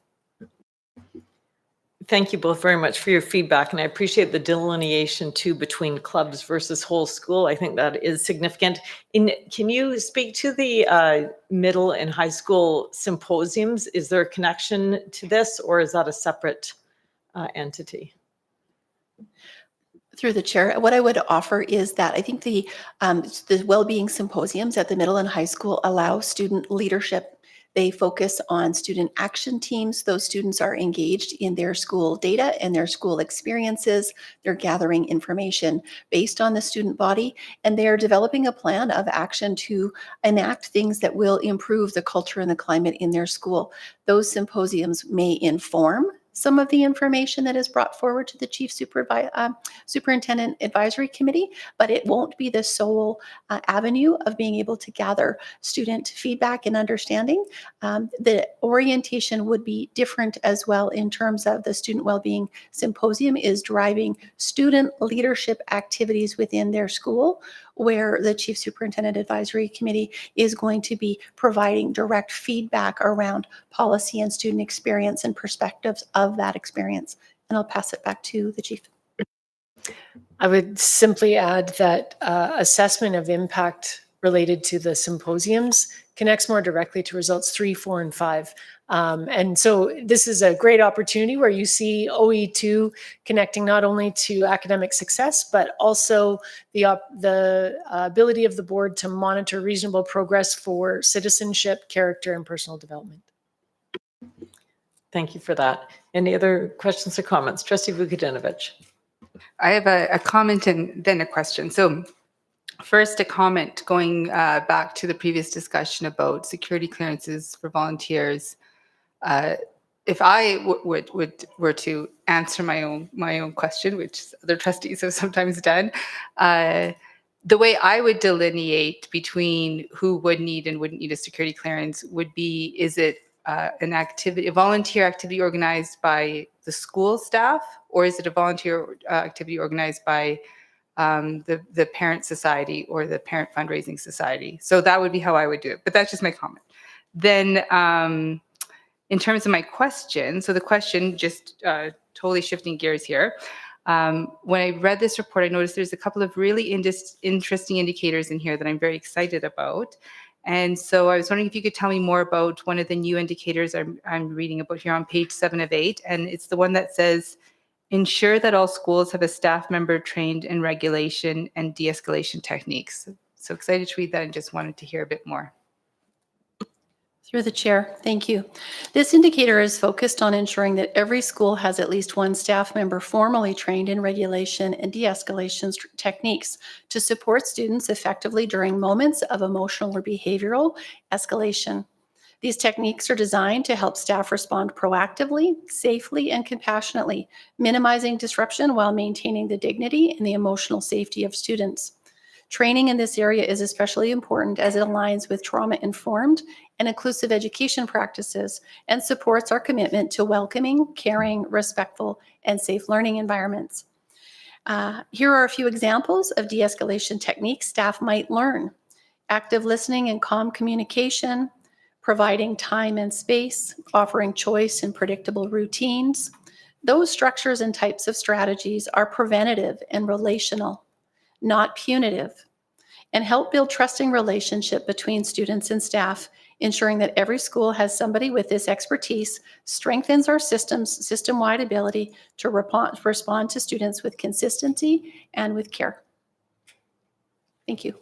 Thank you both very much for your feedback, and I appreciate the delineation too between clubs versus whole school. I think that is significant. Can you speak to the middle and high school symposiums? Is there a connection to this, or is that a separate entity? Through the chair, what I would offer is that I think the well-being symposiums at the middle and high school allow student leadership. They focus on student action teams. Those students are engaged in their school data and their school experiences. They're gathering information based on the student body, and they are developing a plan of action to enact things that will improve the culture and the climate in their school. Those symposiums may inform some of the information that is brought forward to the Chief Superintendent Advisory Committee, but it won't be the sole avenue of being able to gather student feedback and understanding. The orientation would be different as well in terms of the Student Wellbeing Symposium is driving student leadership activities within their school, where the Chief Superintendent Advisory Committee is going to be providing direct feedback around policy and student experience and perspectives of that experience. And I'll pass it back to the Chief. I would simply add that assessment of impact related to the symposiums connects more directly to results 3, 4, and 5. And so this is a great opportunity where you see OE2 connecting not only to academic success, but also the ability of the board to monitor reasonable progress for citizenship, character, and personal development. Thank you for that. Any other questions or comments? Trustee Vukadinovich. I have a comment and then a question. So first, a comment going back to the previous discussion about security clearances for volunteers. If I were to answer my own question, which other trustees have sometimes done, the way I would delineate between who would need and wouldn't need a security clearance would be: is it a volunteer activity organized by the school staff, or is it a volunteer activity organized by the parent society or the parent fundraising society? So that would be how I would do it, but that's just my comment. Then in terms of my question, so the question, just totally shifting gears here. When I read this report, I noticed there's a couple of really interesting indicators in here that I'm very excited about. And so I was wondering if you could tell me more about one of the new indicators I'm reading about here on page 7 of 8. And it's the one that says, ensure that all schools have a staff member trained in regulation and de-escalation techniques. So excited to read that and just wanted to hear a bit more. Through the chair, thank you. This indicator is focused on ensuring that every school has at least one staff member formally trained in regulation and de-escalation techniques to support students effectively during moments of emotional or behavioral escalation. These techniques are designed to help staff respond proactively, safely, and compassionately, minimizing disruption while maintaining the dignity and the emotional safety of students. Training in this area is especially important as it aligns with trauma-informed and inclusive education practices and supports our commitment to welcoming, caring, respectful, and safe learning environments. Here are a few examples of de-escalation techniques staff might learn: active listening and calm communication, providing time and space, offering choice and predictable routines. Those structures and types of strategies are preventative and relational, not punitive, and help build trusting relationship between students and staff. Ensuring that every school has somebody with this expertise strengthens our system-wide ability to respond to students with consistency and with care. Thank you.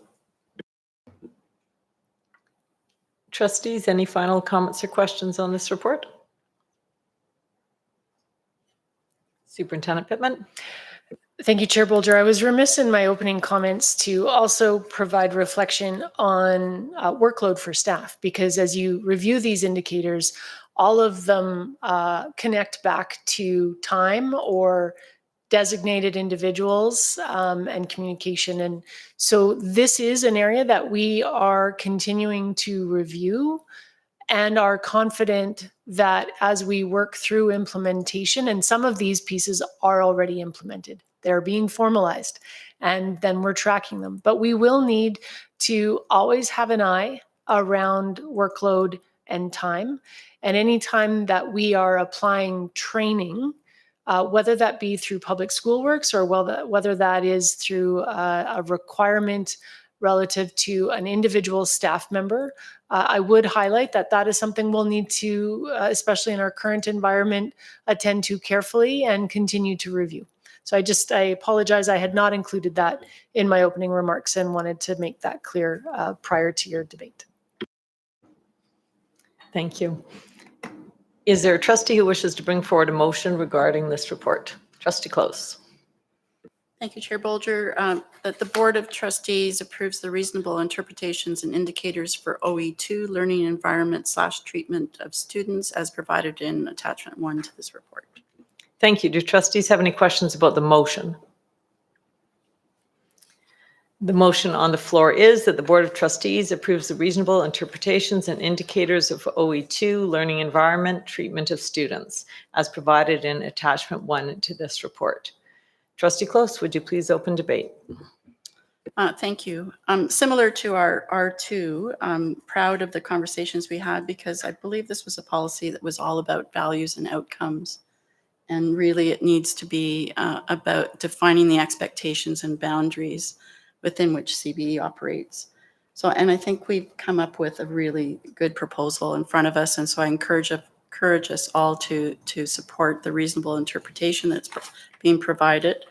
Trustees, any final comments or questions on this report? Superintendent Pittman. Thank you, Chair Bolger. I was remiss in my opening comments to also provide reflection on workload for staff, because as you review these indicators, all of them connect back to time or designated individuals and communication. And so this is an area that we are continuing to review and are confident that as we work through implementation, and some of these pieces are already implemented, they're being formalized, and then we're tracking them. But we will need to always have an eye around workload and time. And any time that we are applying training, whether that be through Public School Works or whether that is through a requirement relative to an individual staff member, I would highlight that that is something we'll need to, especially in our current environment, attend to carefully and continue to review. So I apologize, I had not included that in my opening remarks and wanted to make that clear prior to your debate. Thank you. Is there a trustee who wishes to bring forward a motion regarding this report? Trustee Close. Thank you, Chair Bolger. That the Board of Trustees approves the reasonable interpretations and indicators for OE2, learning environment / treatment of students, as provided in attachment 1 to this report. Thank you. Do trustees have any questions about the motion? The motion on the floor is that the Board of Trustees approves the reasonable interpretations and indicators of OE2 learning environment treatment of students as provided in attachment 1 to this report. Trustee Close, would you please open debate? Thank you. Similar to our R2, I'm proud of the conversations we had because I believe this was a policy that was all about values and outcomes. And really it needs to be about defining the expectations and boundaries within which CBE operates. So, and I think we've come up with a really good proposal in front of us. And so I encourage us all to support the reasonable interpretation that's being provided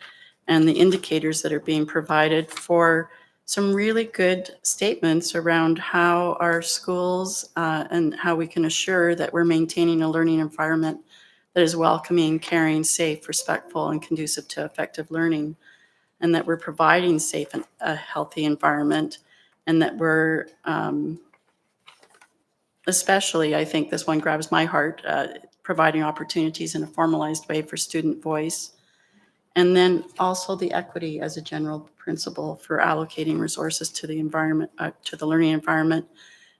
and the indicators that are being provided for some really good statements around how our schools and how we can assure that we're maintaining a learning environment that is welcoming, caring, safe, respectful, and conducive to effective learning, and that we're providing safe and a healthy environment, and that we're, especially, I think this one grabs my heart, providing opportunities in a formalized way for student voice, and then also the equity as a general principle for allocating resources to the environment, to the learning environment,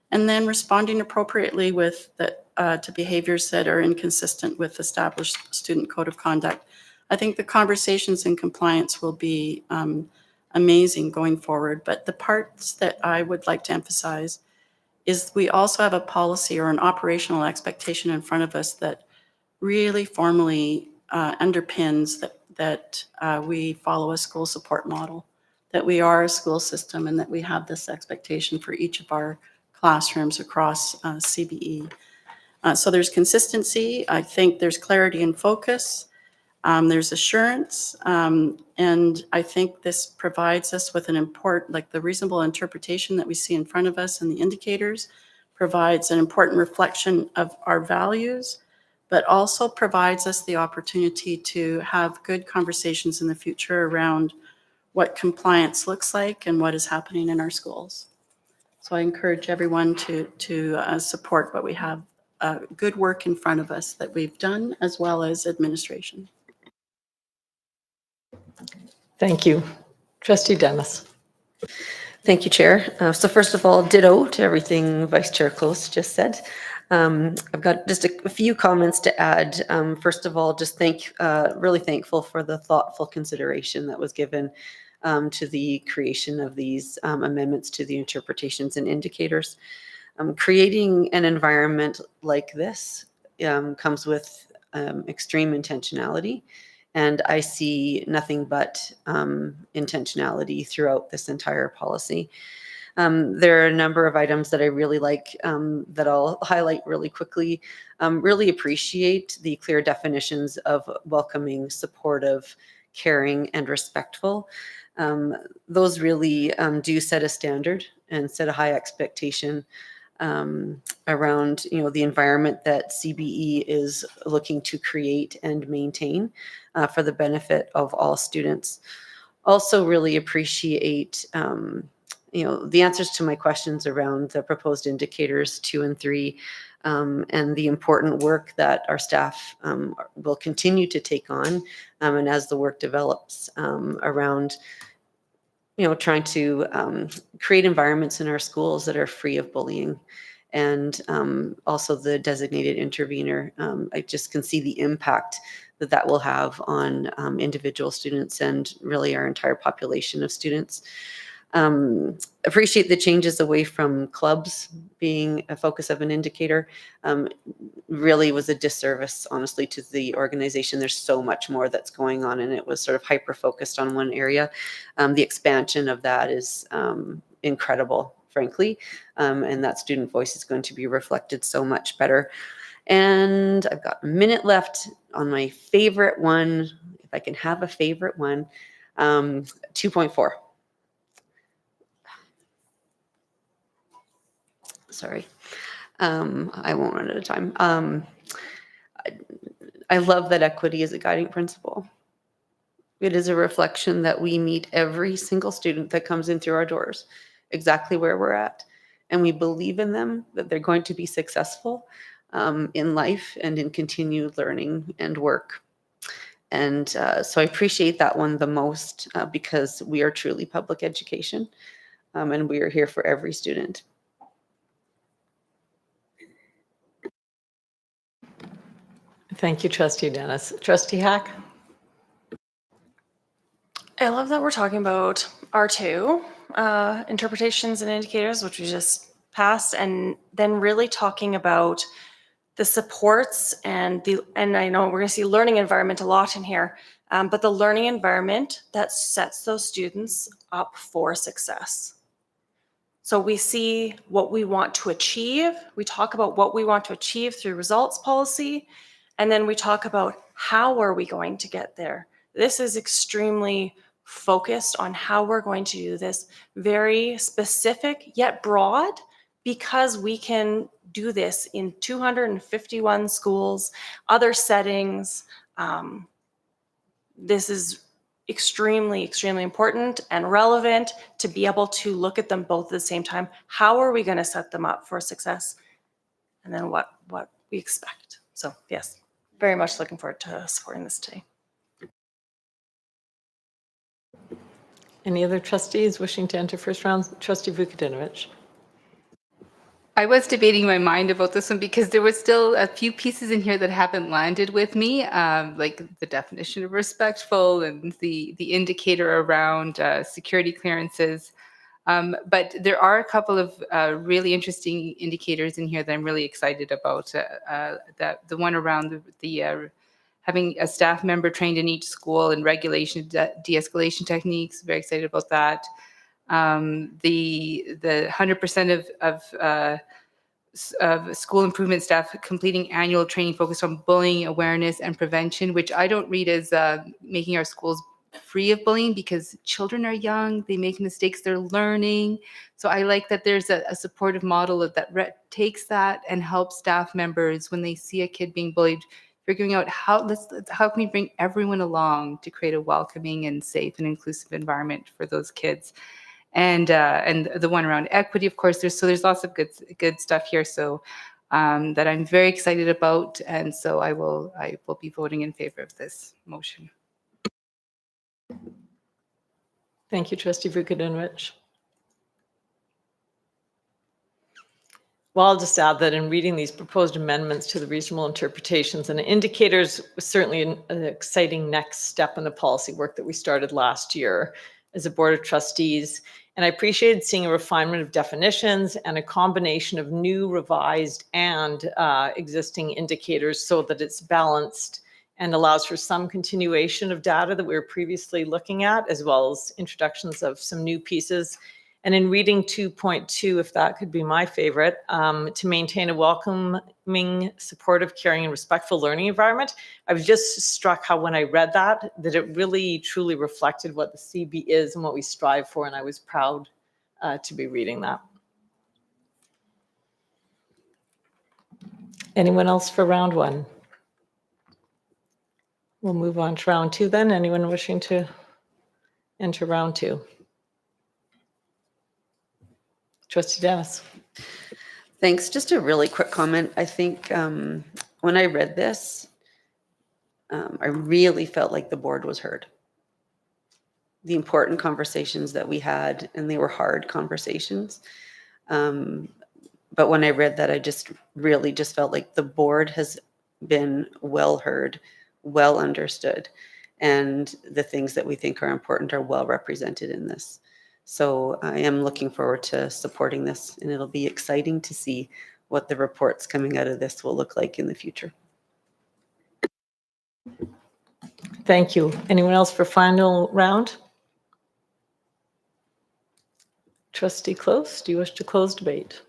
and then responding appropriately with to behaviors that are inconsistent with established student code of conduct. I think the conversations in compliance will be amazing going forward, but the parts that I would like to emphasize is we also have a policy or an operational expectation in front of us that really formally underpins that we follow a school support model, that we are a school system, and that we have this expectation for each of our classrooms across CBE. So there's consistency. I think there's clarity and focus. There's assurance. And I think this provides us with an important, like the reasonable interpretation that we see in front of us and the indicators provides an important reflection of our values, but also provides us the opportunity to have good conversations in the future around what compliance looks like and what is happening in our schools. So I encourage everyone to support what we have, good work in front of us that we've done, as well as administration. Thank you. Trustee Dennis. Thank you, Chair. So first of all, ditto to everything Vice Chair Close just said. I've got just a few comments to add. First of all, just really thankful for the thoughtful consideration that was given to the creation of these amendments to the interpretations and indicators. Creating an environment like this comes with extreme intentionality. And I see nothing but intentionality throughout this entire policy. There are a number of items that I really like that I'll highlight really quickly. Really appreciate the clear definitions of welcoming, supportive, caring, and respectful. Those really do set a standard and set a high expectation around the environment that CBE is looking to create and maintain for the benefit of all students. Also really appreciate the answers to my questions around the proposed indicators 2 and 3 and the important work that our staff will continue to take on and as the work develops around trying to create environments in our schools that are free of bullying. And also the designated intervener. I just can see the impact that will have on individual students and really our entire population of students. Appreciate the changes away from clubs being a focus of an indicator. Really was a disservice, honestly, to the organization. There's so much more that's going on, and it was sort of hyper-focused on one area. The expansion of that is incredible, frankly, and that student voice is going to be reflected so much better. And I've got a minute left on my favorite one, if I can have a favorite one, 2.4. Sorry, I won't run out of time. I love that equity is a guiding principle. It is a reflection that we meet every single student that comes in through our doors, exactly where we're at. And we believe in them, that they're going to be successful in life and in continued learning and work. So I appreciate that one the most because we are truly public education, and we are here for every student. Thank you, Trustee Dennis. Trustee Hack? I love that we're talking about R2, interpretations and indicators, which we just passed, and then really talking about the supports and I know we're going to see learning environment a lot in here, but the learning environment that sets those students up for success. So we see what we want to achieve. We talk about what we want to achieve through results policy, and then we talk about how are we going to get there. This is extremely focused on how we're going to do this, very specific yet broad, because we can do this in 251 schools, other settings. This is extremely, extremely important and relevant to be able to look at them both at the same time. How are we going to set them up for success? And then what we expect. So yes, very much looking forward to supporting this today. Any other trustees wishing to enter first round? Trustee Vukadinovich. I was debating in my mind about this one because there was still a few pieces in here that haven't landed with me, like the definition of respectful and the indicator around security clearances. But there are a couple of really interesting indicators in here that I'm really excited about. The one around the having a staff member trained in each school in regulation de-escalation techniques. Very excited about that. The 100% of school improvement staff completing annual training focused on bullying awareness and prevention, which I don't read as making our schools free of bullying, because children are young, they make mistakes, they're learning. So I like that there's a supportive model that takes that and helps staff members when they see a kid being bullied, figuring out how can we bring everyone along to create a welcoming and safe and inclusive environment for those kids. And the one around equity, of course, there's lots of good stuff here. So that I'm very excited about, and so I will be voting in favor of this motion. Thank you, Trustee Vukadinovich. Well, I'll just add that in reading these proposed amendments to the reasonable interpretations and indicators was certainly an exciting next step in the policy work that we started last year as a Board of Trustees. And I appreciated seeing a refinement of definitions and a combination of new, revised, and existing indicators so that it's balanced and allows for some continuation of data that we were previously looking at, as well as introductions of some new pieces. And in reading 2.2, if that could be my favorite, to maintain a welcoming, supportive, caring, and respectful learning environment, I was just struck how when I read that it really truly reflected what the CB is and what we strive for, and I was proud to be reading that. Anyone else for round one? We'll move on to round two then. Anyone wishing to enter round two? Trustee Dennis. Thanks. Just a really quick comment. I think when I read this, I really felt like the board was heard. The important conversations that we had, and they were hard conversations. But when I read that, I just really just felt like the board has been well heard, well understood, and the things that we think are important are well represented in this. So I am looking forward to supporting this, and it'll be exciting to see what the reports coming out of this will look like in the future. Thank you. Anyone else for final round? Trustee Close, do you wish to close debate?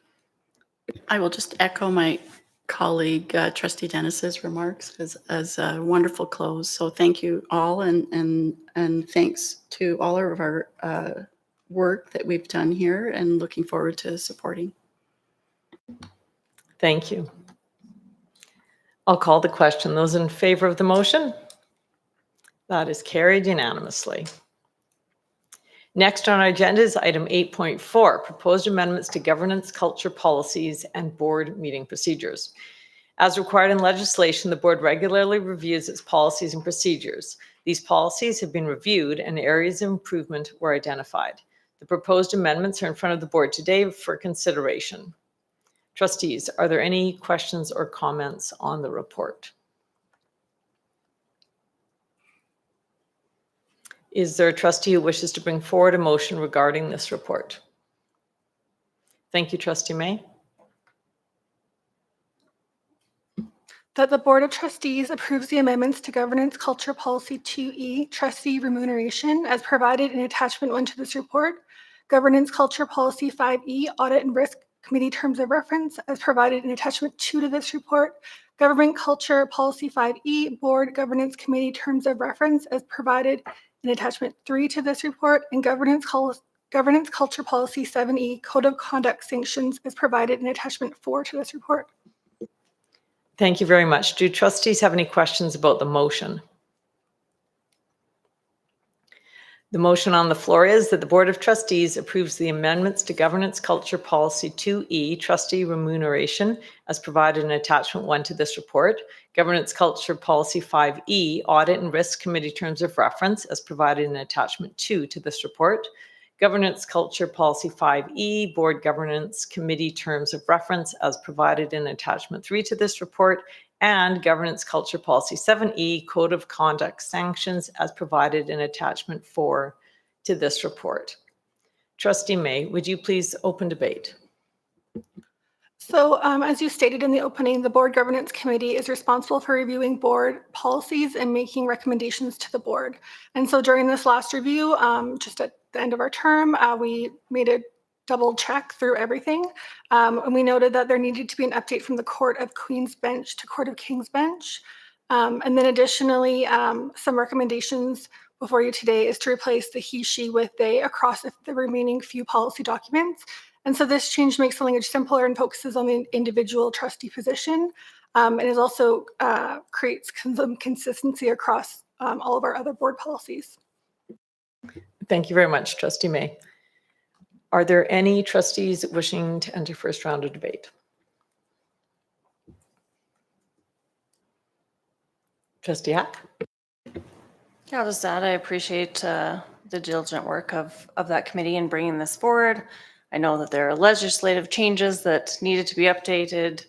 I will just echo my colleague, Trustee Dennis's remarks as a wonderful close. So thank you all, and thanks to all of our work that we've done here, and looking forward to supporting. Thank you. I'll call the question. Those in favor of the motion? That is carried unanimously. Next on our agenda is item 8.4, proposed amendments to governance, culture policies, and board meeting procedures. As required in legislation, the board regularly reviews its policies and procedures. These policies have been reviewed and areas of improvement were identified. The proposed amendments are in front of the board today for consideration. Trustees, are there any questions or comments on the report? Is there a trustee who wishes to bring forward a motion regarding this report? Thank you, Trustee May. That the Board of Trustees approves the amendments to Governance Culture Policy 2E, Trustee Remuneration, as provided in Attachment 1 to this report, Governance Culture Policy 5E, Audit and Risk Committee Terms of Reference, as provided in Attachment 2 to this report, Government Culture Policy 5E, Board Governance Committee Terms of Reference, as provided in Attachment 3 to this report, and Governance Culture Policy 7E, Code of Conduct Sanctions, as provided in Attachment 4 to this report. Thank you very much. Do trustees have any questions about the motion? The motion on the floor is that the Board of Trustees approves the amendments to Governance Culture Policy 2E, Trustee Remuneration, as provided in Attachment 1 to this report, Governance Culture Policy 5E, Audit and Risk Committee Terms of Reference, as provided in Attachment 2 to this report, Governance Culture Policy 5E, Board Governance Committee Terms of Reference, as provided in Attachment 3 to this report, and Governance Culture Policy 7E, Code of Conduct Sanctions, as provided in Attachment 4 to this report. Trustee May, would you please open debate? So as you stated in the opening, the Board Governance Committee is responsible for reviewing board policies and making recommendations to the board. And so during this last review, just at the end of our term, we made a double check through everything. And we noted that there needed to be an update from the Court of Queen's Bench to Court of King's Bench. And then additionally, some recommendations before you today is to replace the he, she with they across the remaining few policy documents. And so this change makes the language simpler and focuses on the individual trustee position. And it also creates some consistency across all of our other board policies. Thank you very much, Trustee May. Are there any trustees wishing to enter first round of debate? Trustee Hack? Yeah, I'll just add, I appreciate the diligent work of that committee in bringing this forward. I know that there are legislative changes that needed to be updated,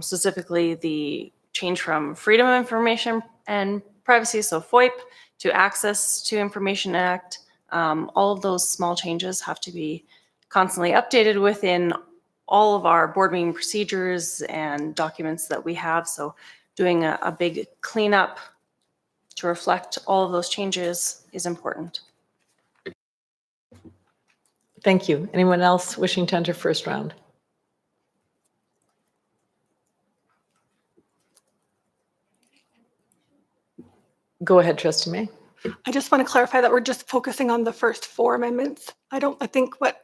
specifically the change from Freedom of Information and Privacy, so FOIP, to Access to Information Act. All of those small changes have to be constantly updated within all of our board meeting procedures and documents that we have. So doing a big cleanup to reflect all of those changes is important. Thank you. Anyone else wishing to enter first round? Go ahead, Trustee May. I just want to clarify that we're just focusing on the first 4 amendments. I think what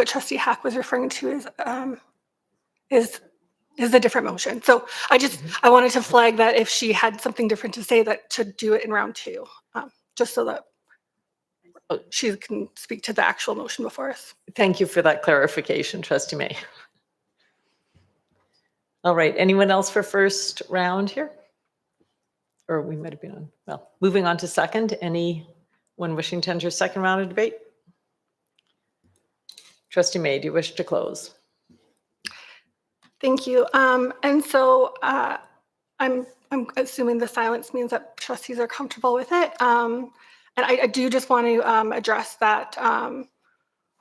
Trustee Hack was referring to is a different motion. So I wanted to flag that if she had something different to say, that to do it in round 2, just so that she can speak to the actual motion before us. Thank you for that clarification, Trustee May. All right, anyone else for first round here? Or we might have been on, well, moving on to second. Anyone wishing to enter second round of debate? Trustee May, do you wish to close? Thank you. And so I'm assuming the silence means that trustees are comfortable with it. And I do just want to address that,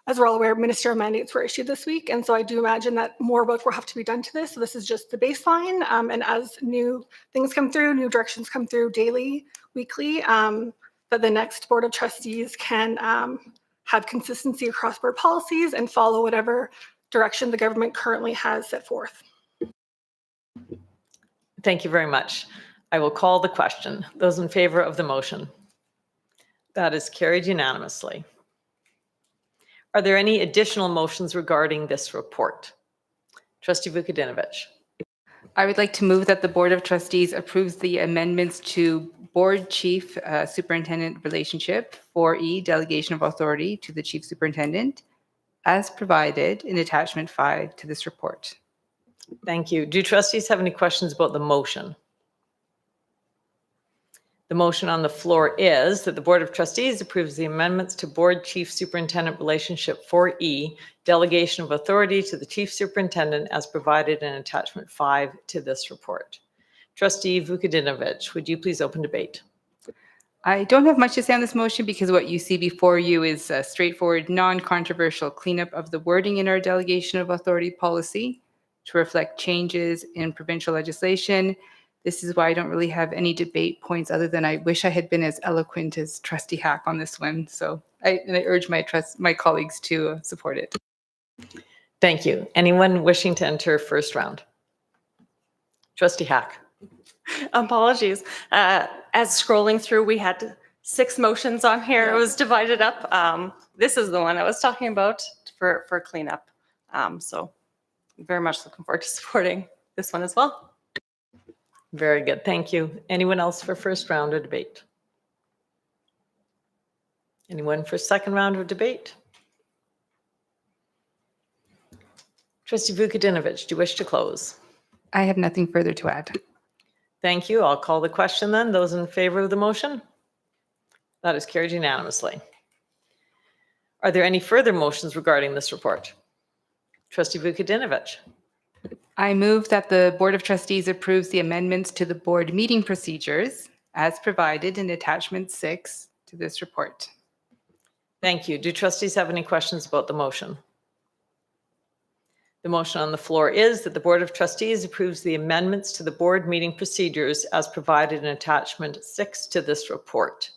as we're all aware, ministerial mandates were issued this week. And so I do imagine that more work will have to be done to this. So this is just the baseline. And as new things come through, new directions come through daily, weekly, that the next Board of Trustees can have consistency across board policies and follow whatever direction the government currently has set forth. Thank you very much. I will call the question. Those in favor of the motion? That is carried unanimously. Are there any additional motions regarding this report? Trustee Vukadinovich. I would like to move that the Board of Trustees approves the amendments to Board Chief Superintendent Relationship 4E, Delegation of Authority to the Chief Superintendent, as provided in Attachment 5 to this report. Thank you. Do trustees have any questions about the motion? The motion on the floor is that the Board of Trustees approves the amendments to Board Chief Superintendent Relationship 4E, delegation of authority to the Chief Superintendent as provided in Attachment 5 to this report. Trustee Vukadinovich, would you please open debate? I don't have much to say on this motion because what you see before you is a straightforward, non-controversial cleanup of the wording in our delegation of authority policy to reflect changes in provincial legislation. This is why I don't really have any debate points other than I wish I had been as eloquent as Trustee Hack on this one. So I urge my colleagues to support it. Thank you. Anyone wishing to enter first round? Trustee Hack. Apologies. As scrolling through, we had 6 motions on here. It was divided up. This is the one I was talking about for cleanup. So very much looking forward to supporting this one as well. Very good. Thank you. Anyone else for first round of debate? Anyone for second round of debate? Trustee Vukadinovich, do you wish to close? I have nothing further to add. Thank you. I'll call the question then. Those in favor of the motion? That is carried unanimously. Are there any further motions regarding this report? Trustee Vukadinovich. I move that the Board of Trustees approves the amendments to the board meeting procedures as provided in Attachment 6 to this report. Thank you. Do trustees have any questions about the motion? The motion on the floor is that the Board of Trustees approves the amendments to the board meeting procedures as provided in Attachment 6 to this report.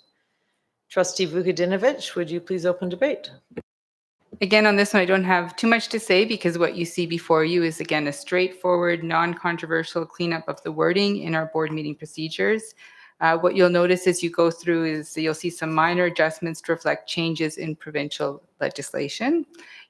Trustee Vukadinovich, would you please open debate? Again, on this one, I don't have too much to say because what you see before you is, again, a straightforward, non-controversial cleanup of the wording in our board meeting procedures. What you'll notice as you go through is you'll see some minor adjustments to reflect changes in provincial legislation.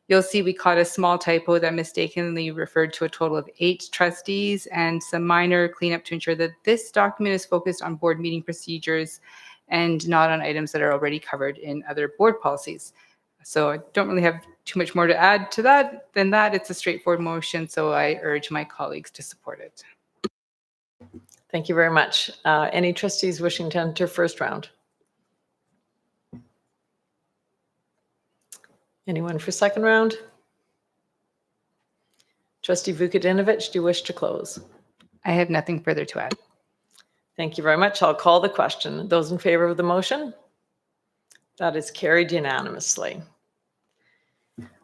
You'll see we caught a small typo that mistakenly referred to a total of 8 trustees and some minor cleanup to ensure that this document is focused on board meeting procedures and not on items that are already covered in other board policies. So I don't really have too much more to add to that than that. It's a straightforward motion, so I urge my colleagues to support it. Thank you very much. Any trustees wishing to enter first round? Anyone for second round? Trustee Vukadinovich, do you wish to close? I have nothing further to add. Thank you very much. I'll call the question. Those in favor of the motion? That is carried unanimously.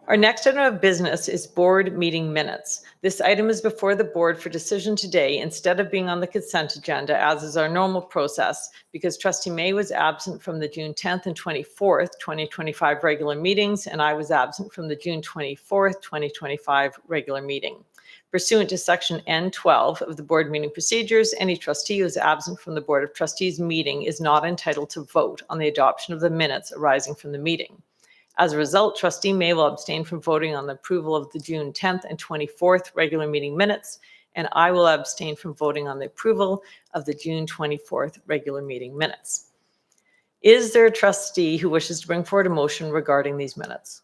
Our next item of business is board meeting minutes. This item is before the board for decision today instead of being on the consent agenda, as is our normal process, because Trustee May was absent from the June 10th and 24th, 2025 regular meetings, and I was absent from the June 24th, 2025 regular meeting. Pursuant to Section N12 of the board meeting procedures, any trustee who is absent from the Board of Trustees meeting is not entitled to vote on the adoption of the minutes arising from the meeting. As a result, Trustee May will abstain from voting on the approval of the June 10th and 24th regular meeting minutes, and I will abstain from voting on the approval of the June 24th regular meeting minutes. Is there a trustee who wishes to bring forward a motion regarding these minutes?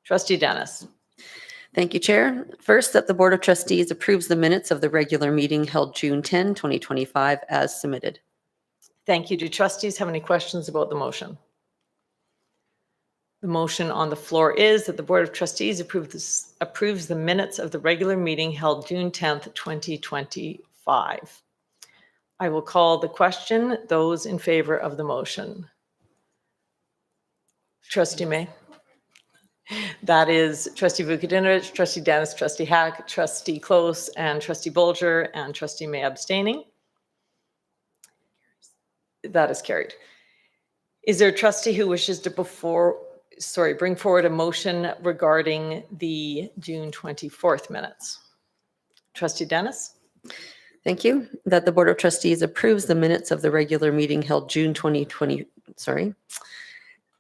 Trustee Dennis. Thank you, Chair. First, that the Board of Trustees approves the minutes of the regular meeting held June 10, 2025 as submitted. Thank you. Do trustees have any questions about the motion? The motion on the floor is that the Board of Trustees approves the minutes of the regular meeting held June 10th, 2025. I will call the question. Those in favor of the motion? Trustee May. That is Trustee Vukadinovich, Trustee Dennis, Trustee Hack, Trustee Close, and Trustee Bolger, and Trustee May abstaining. That is carried. Is there a trustee who wishes to bring forward a motion regarding the June 24th minutes? Trustee Dennis? Thank you. That the Board of Trustees approves the minutes of the regular meeting held June 2020,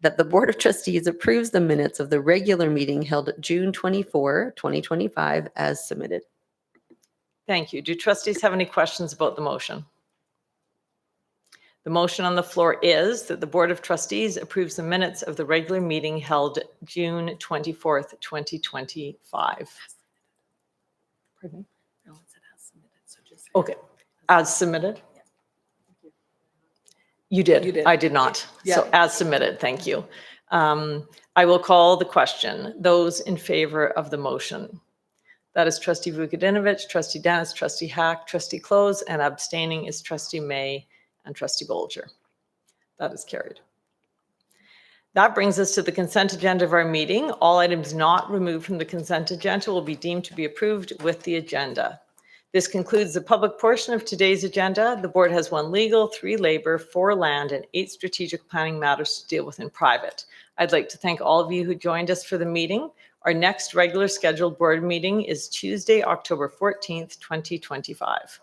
that the Board of Trustees approves the minutes of the regular meeting held June 24, 2025 as submitted. Thank you. Do trustees have any questions about the motion? The motion on the floor is that the Board of Trustees approves the minutes of the regular meeting held June 24th, 2025. Pardon me? Okay, as submitted? You did. I did not. So as submitted, thank you. I will call the question. Those in favor of the motion. That is trustee Vukadinovich, trustee Dennis, trustee Hack, trustee Close, and abstaining is trustee May and trustee Bolger. That is carried. That brings us to the consent agenda of our meeting. All items not removed from the consent agenda will be deemed to be approved with the agenda. This concludes the public portion of today's agenda. The board has 1 legal, 3 labor, 4 land, and 8 strategic planning matters to deal with in private. I'd like to thank all of you who joined us for the meeting. Our next regular scheduled board meeting is Tuesday, October 14th, 2025.